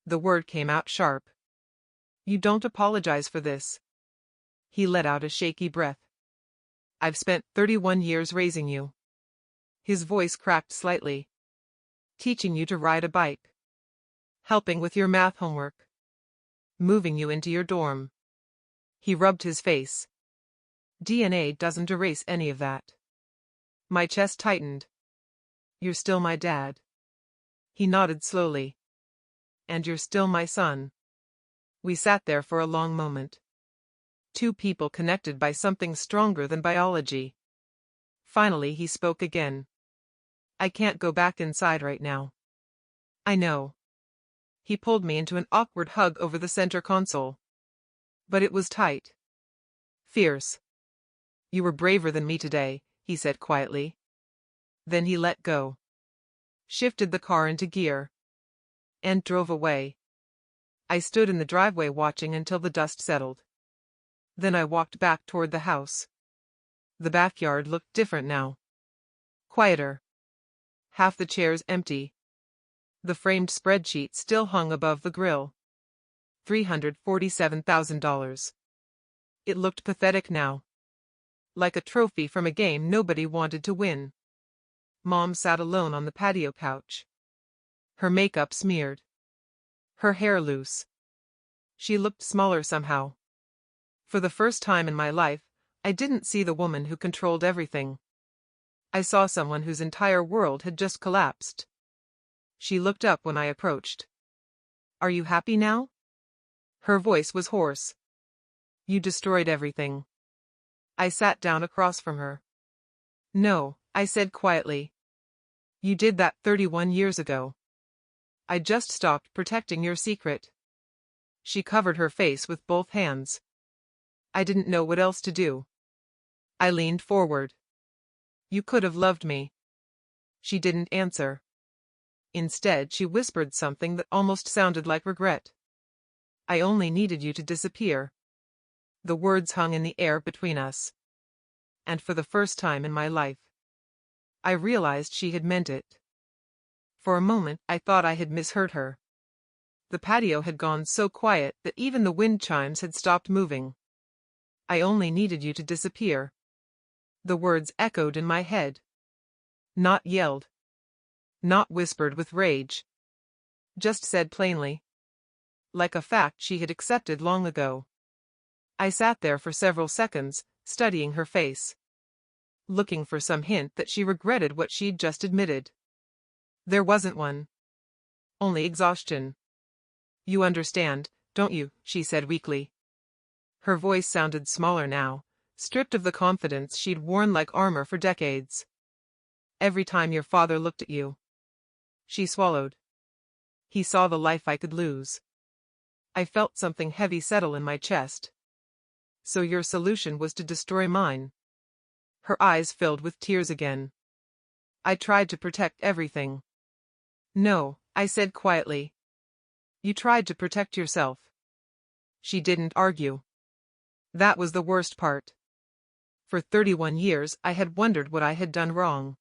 The word came out sharp. You don't apologize for this. He let out a shaky breath. I've spent 31 years raising you. His voice cracked slightly. Teaching you to ride a bike. Helping with your math homework. Moving you into your dorm. He rubbed his face. DNA doesn't erase any of that. My chest tightened. You're still my dad. He nodded slowly. And you're still my son. We sat there for a long moment. Two people connected by something stronger than biology. Finally he spoke again. I can't go back inside right now. I know. He pulled me into an awkward hug over the center console. But it was tight. Fierce. You were braver than me today, he said quietly. Then he let go. Shifted the car into gear. And drove away. I stood in the driveway watching until the dust settled. Then I walked back toward the house. The backyard looked different now. Quieter. Half the chairs empty. The framed spreadsheet still hung above the grill. $347,000. It looked pathetic now. Like a trophy from a game nobody wanted to win. Mom sat alone on the patio couch. Her makeup smeared. Her hair loose. She looked smaller somehow. For the first time in my life, I didn't see the woman who controlled everything. I saw someone whose entire world had just collapsed. She looked up when I approached. Are you happy now? Her voice was hoarse. You destroyed everything. I sat down across from her. No, I said quietly. You did that 31 years ago. I just stopped protecting your secret. She covered her face with both hands. I didn't know what else to do. I leaned forward. You could have loved me. She didn't answer. Instead, she whispered something that almost sounded like regret. I only needed you to disappear. The words hung in the air between us. And for the first time in my life, I realized she had meant it. For a moment, I thought I had misheard her. The patio had gone so quiet that even the wind chimes had stopped moving. I only needed you to disappear. The words echoed in my head. Not yelled. Not whispered with rage. Just said plainly. Like a fact she had accepted long ago. I sat there for several seconds, studying her face. Looking for some hint that she regretted what she'd just admitted. There wasn't one. Only exhaustion. You understand, don't you? She said weakly. Her voice sounded smaller now, stripped of the confidence she'd worn like armor for decades. Every time your father looked at you. She swallowed. He saw the life I could lose. I felt something heavy settle in my chest. So your solution was to destroy mine. Her eyes filled with tears again. I tried to protect everything. No, I said quietly. You tried to protect yourself. She didn't argue. That was the worst part. For 31 years I had wondered what I had done wrong.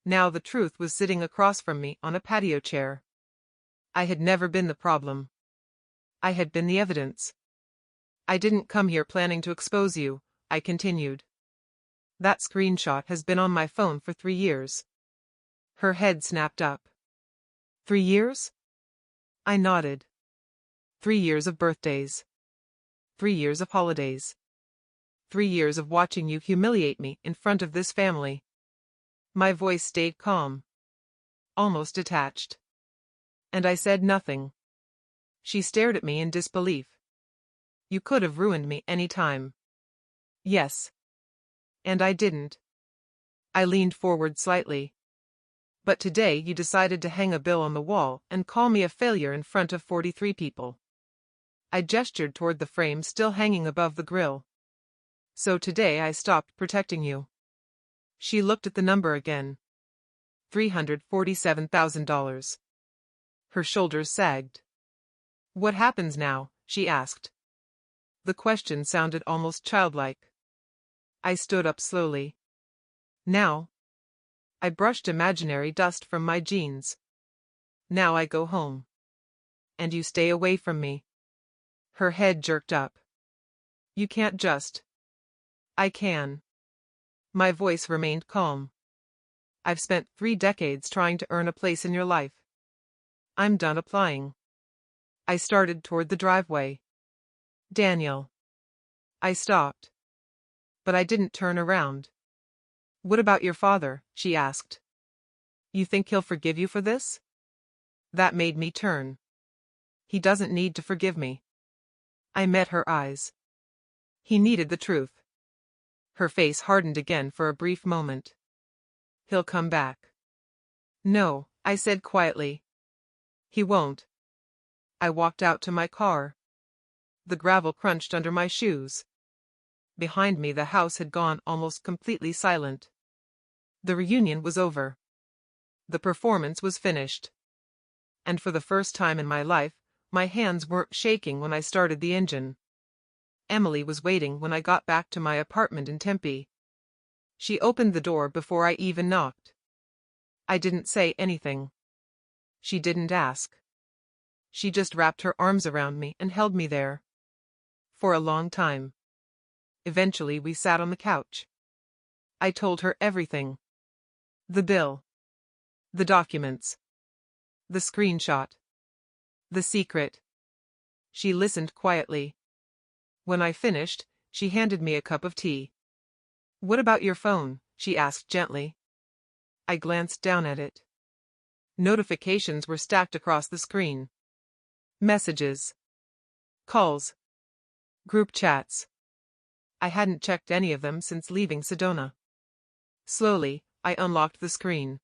Now the truth was sitting across from me on a patio chair. I had never been the problem. I had been the evidence. I didn't come here planning to expose you, I continued. That screenshot has been on my phone for 3 years. Her head snapped up. 3 years? I nodded. 3 years of birthdays. 3 years of holidays. 3 years of watching you humiliate me in front of this family. My voice stayed calm. Almost detached. And I said nothing. She stared at me in disbelief. You could have ruined me any time. Yes. And I didn't. I leaned forward slightly. But today you decided to hang a bill on the wall and call me a failure in front of 43 people. I gestured toward the frame still hanging above the grill. So today I stopped protecting you. She looked at the number again. $347,000. Her shoulders sagged. What happens now? She asked. The question sounded almost childlike. I stood up slowly. Now? I brushed imaginary dust from my jeans. Now I go home. And you stay away from me. Her head jerked up. You can't just. I can. My voice remained calm. I've spent 3 decades trying to earn a place in your life. I'm done applying. I started toward the driveway. Daniel. I stopped. But I didn't turn around. What about your father? She asked. You think he'll forgive you for this? That made me turn. He doesn't need to forgive me. I met her eyes. He needed the truth. Her face hardened again for a brief moment. He'll come back. No, I said quietly. He won't. I walked out to my car. The gravel crunched under my shoes. Behind me the house had gone almost completely silent. The reunion was over. The performance was finished. And for the first time in my life, my hands weren't shaking when I started the engine. Emily was waiting when I got back to my apartment in Tempe. She opened the door before I even knocked. I didn't say anything. She didn't ask. She just wrapped her arms around me and held me there. For a long time. Eventually we sat on the couch. I told her everything. The bill. The documents. The screenshot. The secret. She listened quietly. When I finished, she handed me a cup of tea. What about your phone? She asked gently. I glanced down at it. Notifications were stacked across the screen. Messages. Calls. Group chats. I hadn't checked any of them since leaving Sedona. Slowly, I unlocked the screen.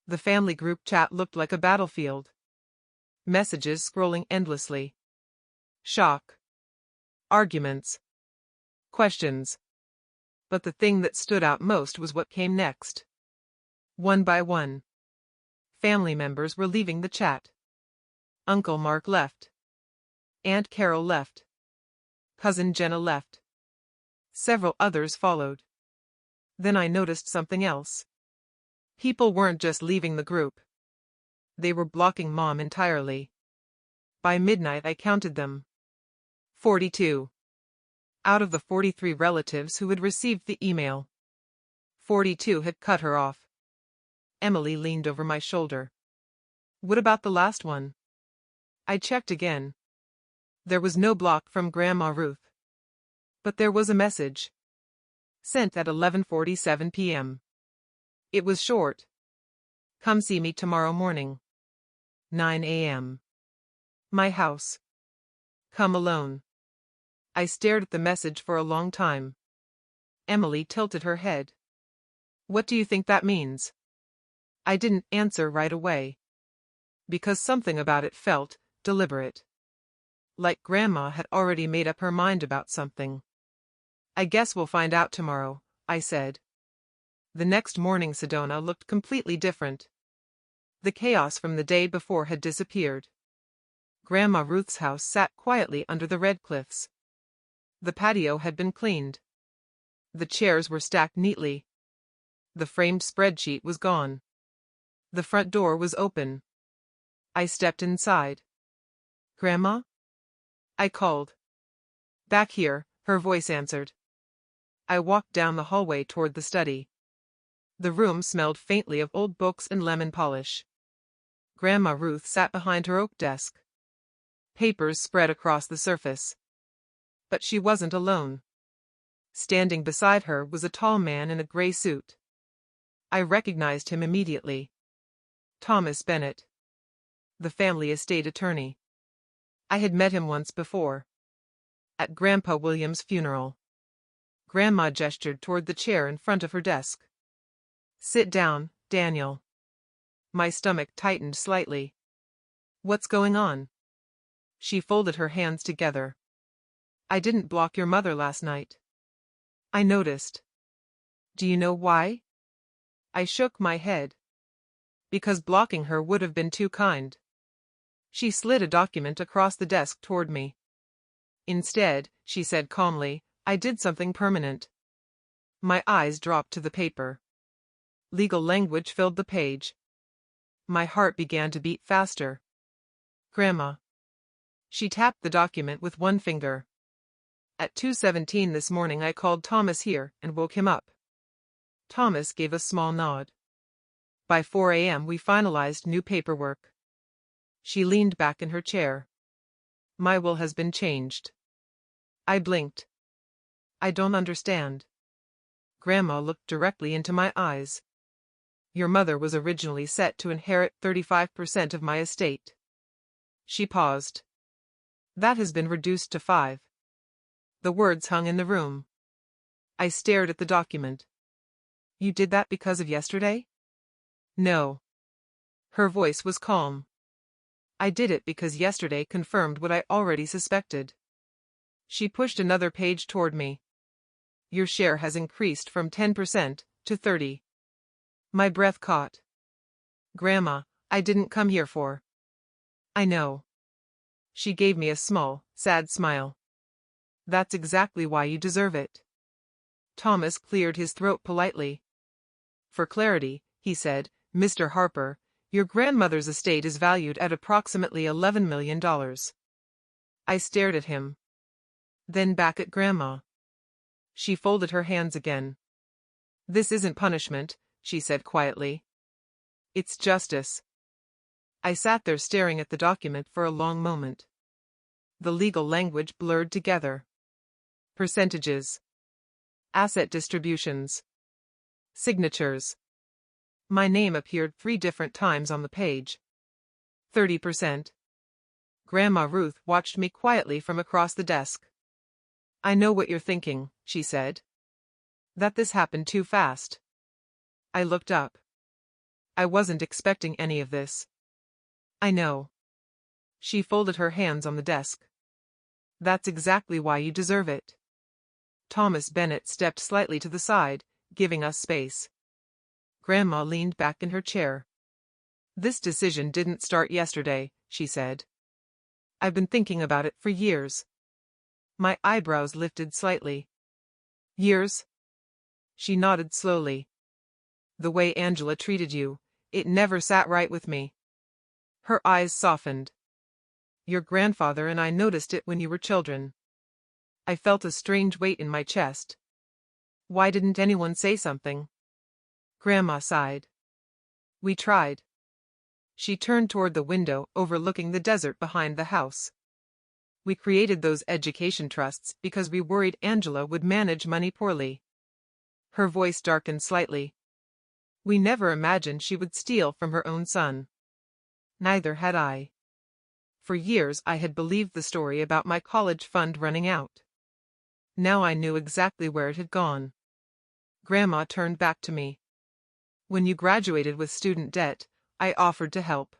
The family group chat looked like a battlefield. Messages scrolling endlessly. Shock. Arguments. Questions. But the thing that stood out most was what came next. One by one. Family members were leaving the chat. Uncle Mark left. Aunt Carol left. Cousin Jenna left. Several others followed. Then I noticed something else. People weren't just leaving the group. They were blocking Mom entirely. By midnight I counted them. 42. Out of the 43 relatives who had received the email, 42 had cut her off. Emily leaned over my shoulder. What about the last one? I checked again. There was no block from Grandma Ruth. But there was a message. Sent at 11:47 p.m. It was short. Come see me tomorrow morning. 9 a.m. My house. Come alone. I stared at the message for a long time. Emily tilted her head. What do you think that means? I didn't answer right away. Because something about it felt deliberate. Like Grandma had already made up her mind about something. I guess we'll find out tomorrow, I said. The next morning Sedona looked completely different. The chaos from the day before had disappeared. Grandma Ruth's house sat quietly under the red cliffs. The patio had been cleaned. The chairs were stacked neatly. The framed spreadsheet was gone. The front door was open. I stepped inside. Grandma? I called. Back here, her voice answered. I walked down the hallway toward the study. The room smelled faintly of old books and lemon polish. Grandma Ruth sat behind her oak desk. Papers spread across the surface. But she wasn't alone. Standing beside her was a tall man in a gray suit. I recognized him immediately. Thomas Bennett. The family estate attorney. I had met him once before. At Grandpa William's funeral. Grandma gestured toward the chair in front of her desk. Sit down, Daniel. My stomach tightened slightly. What's going on? She folded her hands together. I didn't block your mother last night. I noticed. Do you know why? I shook my head. Because blocking her would have been too kind. She slid a document across the desk toward me. Instead, she said calmly, I did something permanent. My eyes dropped to the paper. Legal language filled the page. My heart began to beat faster. Grandma. She tapped the document with one finger. At 2:17 this morning I called Thomas here and woke him up. Thomas gave a small nod. By 4 a.m. we finalized new paperwork. She leaned back in her chair. My will has been changed. I blinked. I don't understand. Grandma looked directly into my eyes. Your mother was originally set to inherit 35% of my estate. She paused. That has been reduced to 5. The words hung in the room. I stared at the document. You did that because of yesterday? No. Her voice was calm. I did it because yesterday confirmed what I already suspected. She pushed another page toward me. Your share has increased from 10% to 30%. My breath caught. Grandma, I didn't come here for. I know. She gave me a small, sad smile. That's exactly why you deserve it. Thomas cleared his throat politely. For clarity, he said, Mr. Harper, your grandmother's estate is valued at approximately $11 million. I stared at him. Then back at Grandma. She folded her hands again. This isn't punishment, she said quietly. It's justice. I sat there staring at the document for a long moment. The legal language blurred together. Percentages. Asset distributions. Signatures. My name appeared 3 different times on the page. 30%. Grandma Ruth watched me quietly from across the desk. I know what you're thinking, she said. That this happened too fast. I looked up. I wasn't expecting any of this. I know. She folded her hands on the desk. That's exactly why you deserve it. Thomas Bennett stepped slightly to the side, giving us space. Grandma leaned back in her chair. This decision didn't start yesterday, she said. I've been thinking about it for years. My eyebrows lifted slightly. Years? She nodded slowly. The way Angela treated you, it never sat right with me. Her eyes softened. Your grandfather and I noticed it when you were children. I felt a strange weight in my chest. Why didn't anyone say something? Grandma sighed. We tried. She turned toward the window overlooking the desert behind the house. We created those education trusts because we worried Angela would manage money poorly. Her voice darkened slightly. We never imagined she would steal from her own son. Neither had I. For years I had believed the story about my college fund running out. Now I knew exactly where it had gone. Grandma turned back to me. When you graduated with student debt, I offered to help.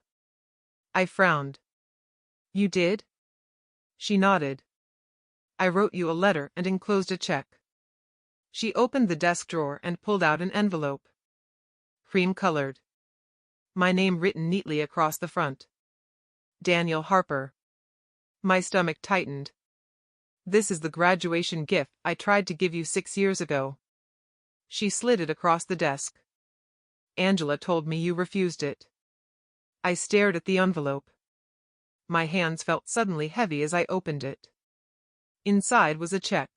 I frowned. You did? She nodded. I wrote you a letter and enclosed a check. She opened the desk drawer and pulled out an envelope. Cream-colored. My name written neatly across the front. Daniel Harper. My stomach tightened. This is the graduation gift I tried to give you 6 years ago. She slid it across the desk. Angela told me you refused it. I stared at the envelope. My hands felt suddenly heavy as I opened it. Inside was a check.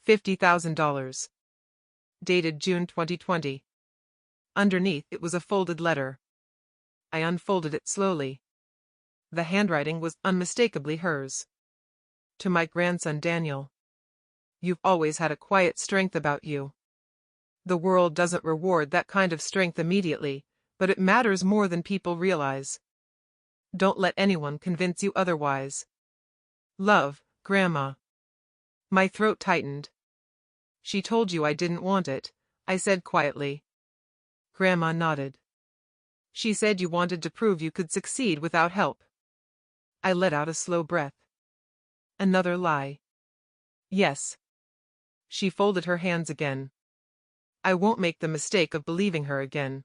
$50,000. Dated June 2020. Underneath it was a folded letter. I unfolded it slowly. The handwriting was unmistakably hers. To my grandson Daniel. You've always had a quiet strength about you. The world doesn't reward that kind of strength immediately, but it matters more than people realize. Don't let anyone convince you otherwise. Love, Grandma. My throat tightened. She told you I didn't want it, I said quietly. Grandma nodded. She said you wanted to prove you could succeed without help. I let out a slow breath. Another lie. Yes. She folded her hands again. I won't make the mistake of believing her again.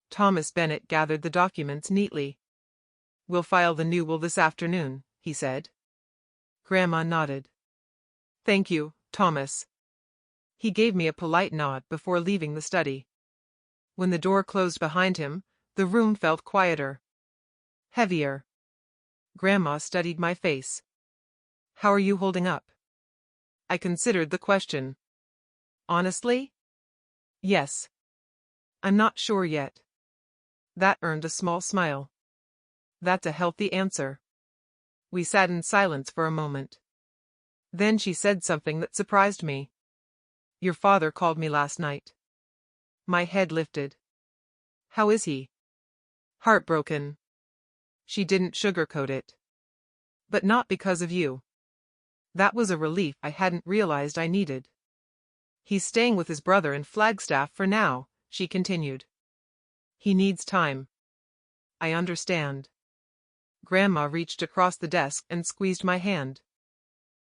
Thomas Bennett gathered the documents neatly. We'll file the new will this afternoon, he said. Grandma nodded. Thank you, Thomas. He gave me a polite nod before leaving the study. When the door closed behind him, the room felt quieter. Heavier. Grandma studied my face. How are you holding up? I considered the question. Honestly? Yes. I'm not sure yet. That earned a small smile. That's a healthy answer. We sat in silence for a moment. Then she said something that surprised me. Your father called me last night. My head lifted. How is he? Heartbroken. She didn't sugarcoat it. But not because of you. That was a relief I hadn't realized I needed. He's staying with his brother in Flagstaff for now, she continued. He needs time. I understand. Grandma reached across the desk and squeezed my hand.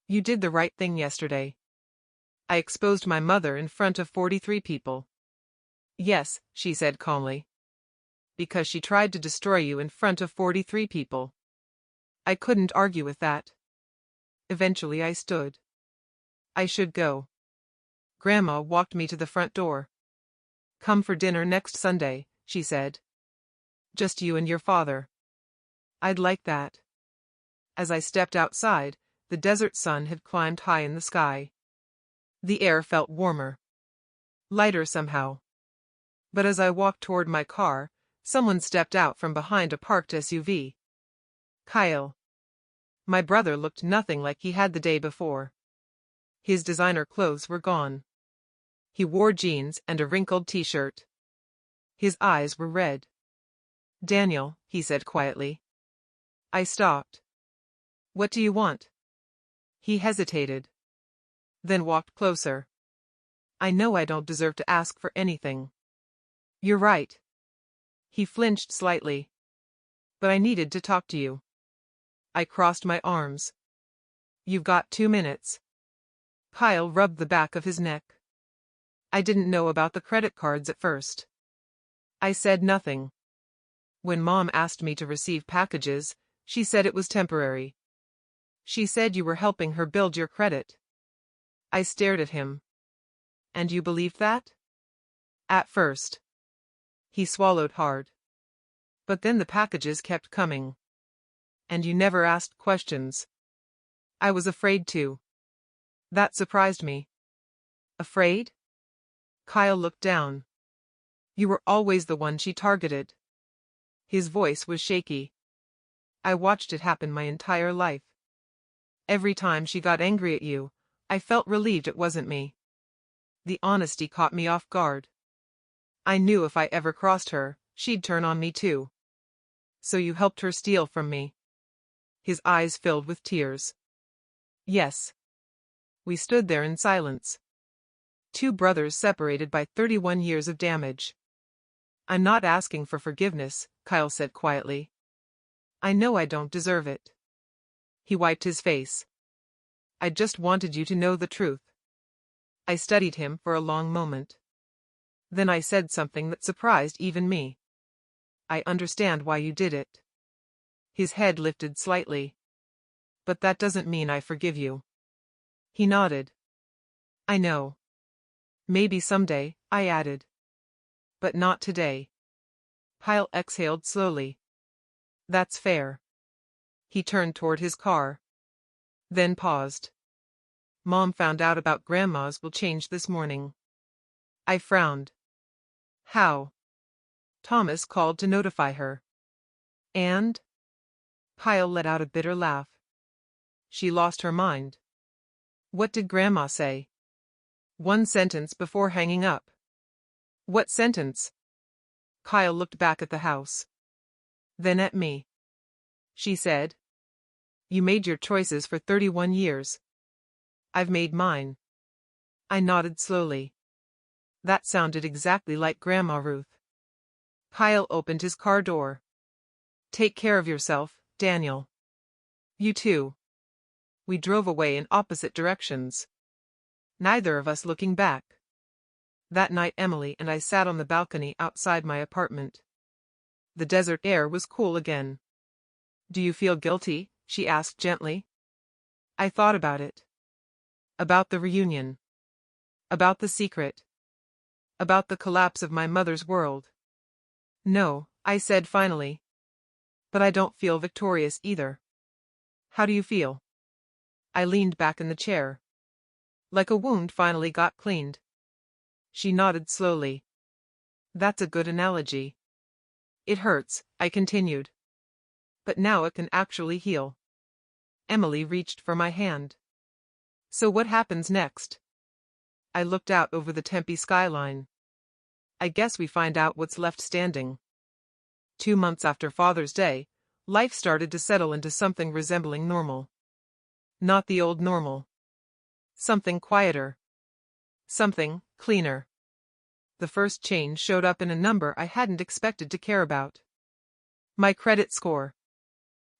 You did the right thing yesterday. I exposed my mother in front of 43 people. Yes, she said calmly. Because she tried to destroy you in front of 43 people. I couldn't argue with that. Eventually I stood. I should go. Grandma walked me to the front door. Come for dinner next Sunday, she said. Just you and your father. I'd like that. As I stepped outside, the desert sun had climbed high in the sky. The air felt warmer. Lighter somehow. But as I walked toward my car, someone stepped out from behind a parked SUV. Kyle. My brother looked nothing like he had the day before. His designer clothes were gone. He wore jeans and a wrinkled t-shirt. His eyes were red. Daniel, he said quietly. I stopped. What do you want? He hesitated. Then walked closer. I know I don't deserve to ask for anything. You're right. He flinched slightly. But I needed to talk to you. I crossed my arms. You've got 2 minutes. Kyle rubbed the back of his neck. I didn't know about the credit cards at first. I said nothing. When Mom asked me to receive packages, she said it was temporary. She said you were helping her build your credit. I stared at him. And you believed that? At first. He swallowed hard. But then the packages kept coming. And you never asked questions. I was afraid to. That surprised me. Afraid? Kyle looked down. You were always the one she targeted. His voice was shaky. I watched it happen my entire life. Every time she got angry at you, I felt relieved it wasn't me. The honesty caught me off guard. I knew if I ever crossed her, she'd turn on me too. So you helped her steal from me. His eyes filled with tears. Yes. We stood there in silence. Two brothers separated by 31 years of damage. I'm not asking for forgiveness, Kyle said quietly. I know I don't deserve it. He wiped his face. I just wanted you to know the truth. I studied him for a long moment. Then I said something that surprised even me. I understand why you did it. His head lifted slightly. But that doesn't mean I forgive you. He nodded. I know. Maybe someday, I added. But not today. Kyle exhaled slowly. That's fair. He turned toward his car. Then paused. Mom found out about Grandma's will change this morning. I frowned. How? Thomas called to notify her. And? Kyle let out a bitter laugh. She lost her mind. What did Grandma say? One sentence before hanging up. What sentence? Kyle looked back at the house. Then at me. She said. You made your choices for 31 years. I've made mine. I nodded slowly. That sounded exactly like Grandma Ruth. Kyle opened his car door. Take care of yourself, Daniel. You too. We drove away in opposite directions. Neither of us looking back. That night Emily and I sat on the balcony outside my apartment. The desert air was cool again. Do you feel guilty? She asked gently. I thought about it. About the reunion. About the secret. About the collapse of my mother's world. No, I said finally. But I don't feel victorious either. How do you feel? I leaned back in the chair. Like a wound finally got cleaned. She nodded slowly. That's a good analogy. It hurts, I continued. But now it can actually heal. Emily reached for my hand. So what happens next? I looked out over the Tempe skyline. I guess we find out what's left standing. 2 months after Father's Day, life started to settle into something resembling normal. Not the old normal. Something quieter. Something cleaner. The first change showed up in a number I hadn't expected to care about. My credit score.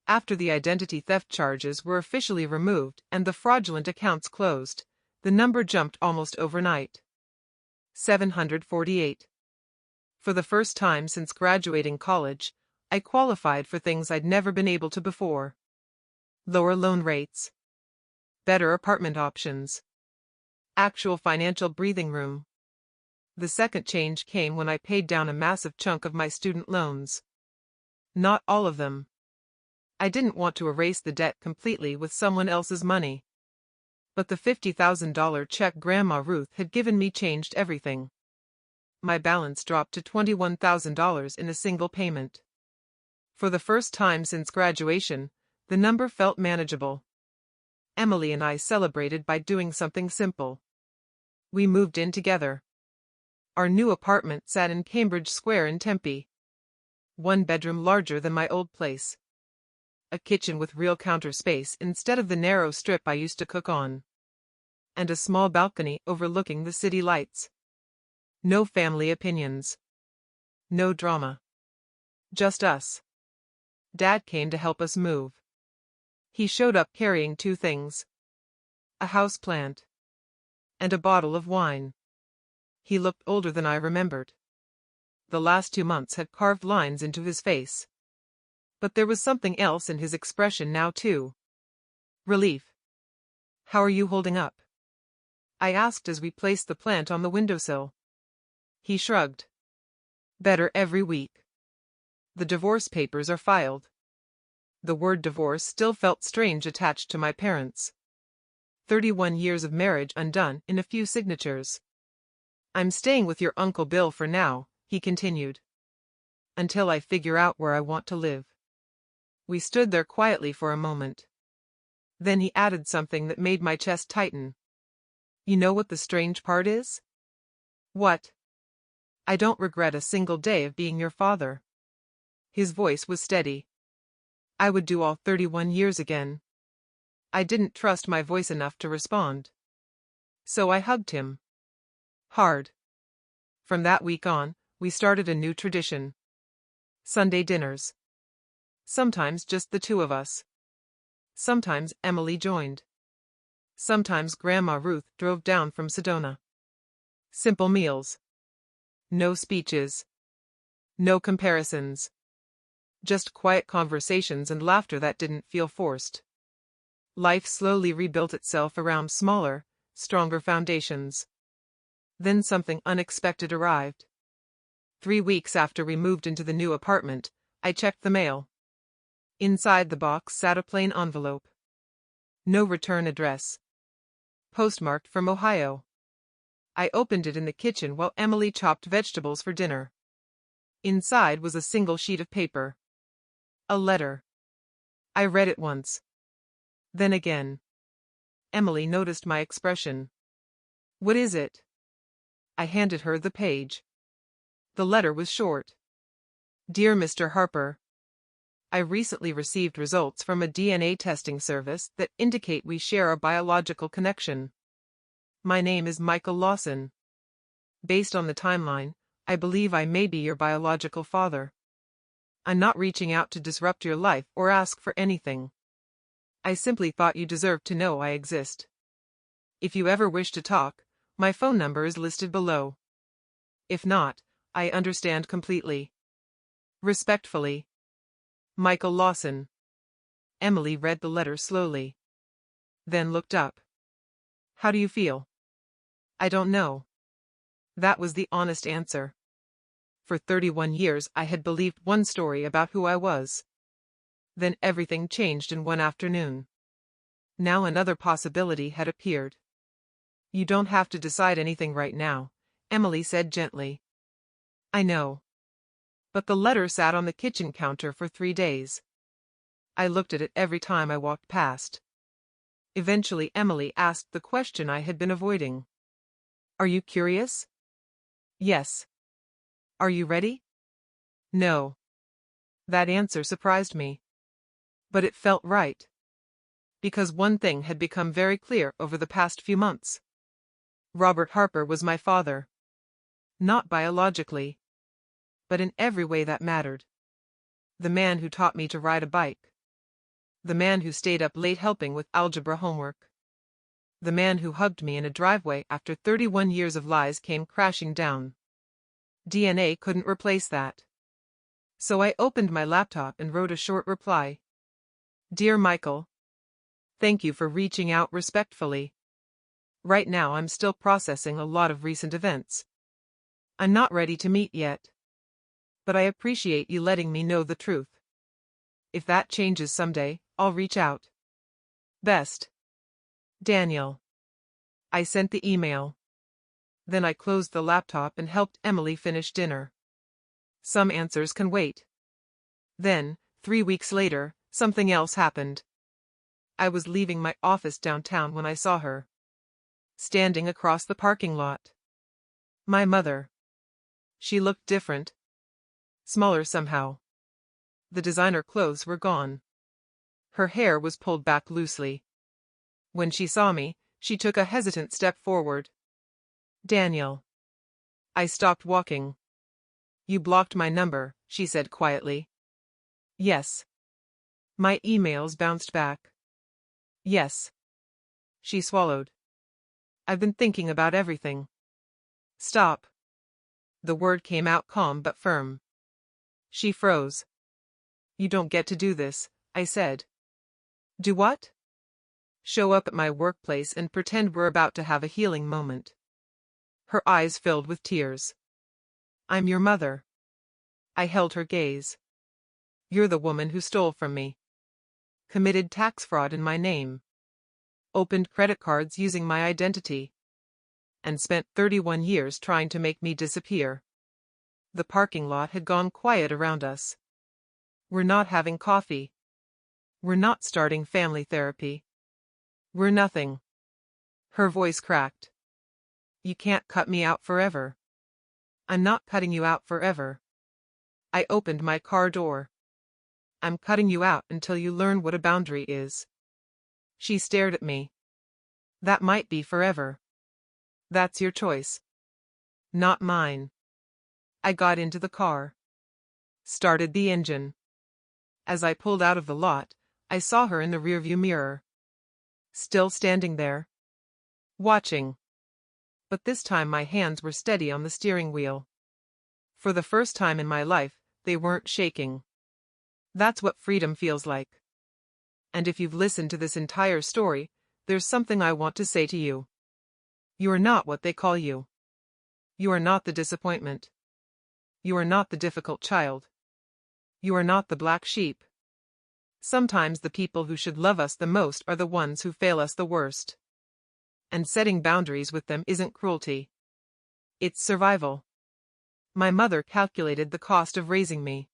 After the identity theft charges were officially removed and the fraudulent accounts closed, the number jumped almost overnight. 748. For the first time since graduating college, I qualified for things I'd never been able to before. Lower loan rates. Better apartment options. Actual financial breathing room. The second change came when I paid down a massive chunk of my student loans. Not all of them. I didn't want to erase the debt completely with someone else's money. But the $50,000 check Grandma Ruth had given me changed everything. My balance dropped to $21,000 in a single payment. For the first time since graduation, the number felt manageable. Emily and I celebrated by doing something simple. We moved in together. Our new apartment sat in Cambridge Square in Tempe. 1 bedroom larger than my old place. A kitchen with real counter space instead of the narrow strip I used to cook on. And a small balcony overlooking the city lights. No family opinions. No drama. Just us. Dad came to help us move. He showed up carrying 2 things. A houseplant. And a bottle of wine. He looked older than I remembered. The last 2 months had carved lines into his face. But there was something else in his expression now too. Relief. How are you holding up? I asked as we placed the plant on the windowsill. He shrugged. Better every week. The divorce papers are filed. The word divorce still felt strange attached to my parents. 31 years of marriage undone in a few signatures. I'm staying with your Uncle Bill for now, he continued. Until I figure out where I want to live. We stood there quietly for a moment. Then he added something that made my chest tighten. You know what the strange part is? What? I don't regret a single day of being your father. His voice was steady. I would do all 31 years again. I didn't trust my voice enough to respond. So I hugged him. Hard. From that week on, we started a new tradition. Sunday dinners. Sometimes just the 2 of us. Sometimes Emily joined. Sometimes Grandma Ruth drove down from Sedona. Simple meals. No speeches. No comparisons. Just quiet conversations and laughter that didn't feel forced. Life slowly rebuilt itself around smaller, stronger foundations. Then something unexpected arrived. 3 weeks after we moved into the new apartment, I checked the mail. Inside the box sat a plain envelope. No return address. Postmarked from Ohio. I opened it in the kitchen while Emily chopped vegetables for dinner. Inside was a single sheet of paper. A letter. I read it once. Then again. Emily noticed my expression. What is it? I handed her the page. The letter was short. Dear Mr. Harper, I recently received results from a DNA testing service that indicate we share a biological connection. My name is Michael Lawson. Based on the timeline, I believe I may be your biological father. I'm not reaching out to disrupt your life or ask for anything. I simply thought you deserved to know I exist. If you ever wish to talk, my phone number is listed below. If not, I understand completely. Respectfully, Michael Lawson. Emily read the letter slowly. Then looked up. How do you feel? I don't know. That was the honest answer. For 31 years I had believed one story about who I was. Then everything changed in one afternoon. Now another possibility had appeared. You don't have to decide anything right now, Emily said gently. I know. But the letter sat on the kitchen counter for 3 days. I looked at it every time I walked past. Eventually Emily asked the question I had been avoiding. Are you curious? Yes. Are you ready? No. That answer surprised me. But it felt right. Because one thing had become very clear over the past few months. Robert Harper was my father. Not biologically, but in every way that mattered. The man who taught me to ride a bike. The man who stayed up late helping with algebra homework. The man who hugged me in a driveway after 31 years of lies came crashing down. DNA couldn't replace that. So I opened my laptop and wrote a short reply. Dear Michael, thank you for reaching out respectfully. Right now I'm still processing a lot of recent events. I'm not ready to meet yet. But I appreciate you letting me know the truth. If that changes someday, I'll reach out. Best. Daniel. I sent the email. Then I closed the laptop and helped Emily finish dinner. Some answers can wait. Then, 3 weeks later, something else happened. I was leaving my office downtown when I saw her. Standing across the parking lot. My mother. She looked different. Smaller somehow. The designer clothes were gone. Her hair was pulled back loosely. When she saw me, she took a hesitant step forward. Daniel. I stopped walking. You blocked my number, she said quietly. Yes. My emails bounced back. Yes. She swallowed. I've been thinking about everything. Stop. The word came out calm but firm. She froze. You don't get to do this, I said. Do what? Show up at my workplace and pretend we're about to have a healing moment. Her eyes filled with tears. I'm your mother. I held her gaze. You're the woman who stole from me. Committed tax fraud in my name. Opened credit cards using my identity. And spent 31 years trying to make me disappear. The parking lot had gone quiet around us. We're not having coffee. We're not starting family therapy. We're nothing. Her voice cracked. You can't cut me out forever. I'm not cutting you out forever. I opened my car door. I'm cutting you out until you learn what a boundary is. She stared at me. That might be forever. That's your choice. Not mine. I got into the car. Started the engine. As I pulled out of the lot, I saw her in the rearview mirror. Still standing there. Watching. But this time my hands were steady on the steering wheel. For the first time in my life, they weren't shaking. That's what freedom feels like. And if you've listened to this entire story, there's something I want to say to you. You are not what they call you. You are not the disappointment. You are not the difficult child. You are not the black sheep. Sometimes the people who should love us the most are the ones who fail us the worst. And setting boundaries with them isn't cruelty. It's survival. My mother calculated the cost of raising me.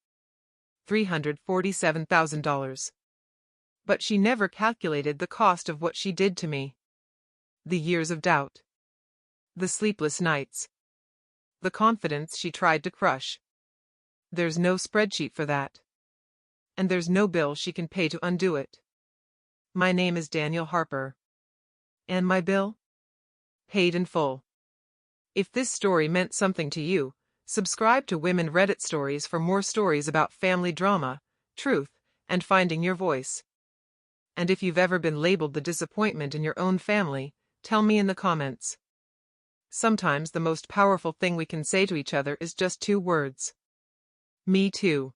$347,000. But she never calculated the cost of what she did to me. The years of doubt. The sleepless nights. The confidence she tried to crush. There's no spreadsheet for that. And there's no bill she can pay to undo it. My name is Daniel Harper. And my bill? Paid in full. If this story meant something to you, subscribe to Women Reddit Stories for more stories about family drama, truth, and finding your voice. And if you've ever been labeled the disappointment in your own family, tell me in the comments. Sometimes the most powerful thing we can say to each other is just 2 words. Me too.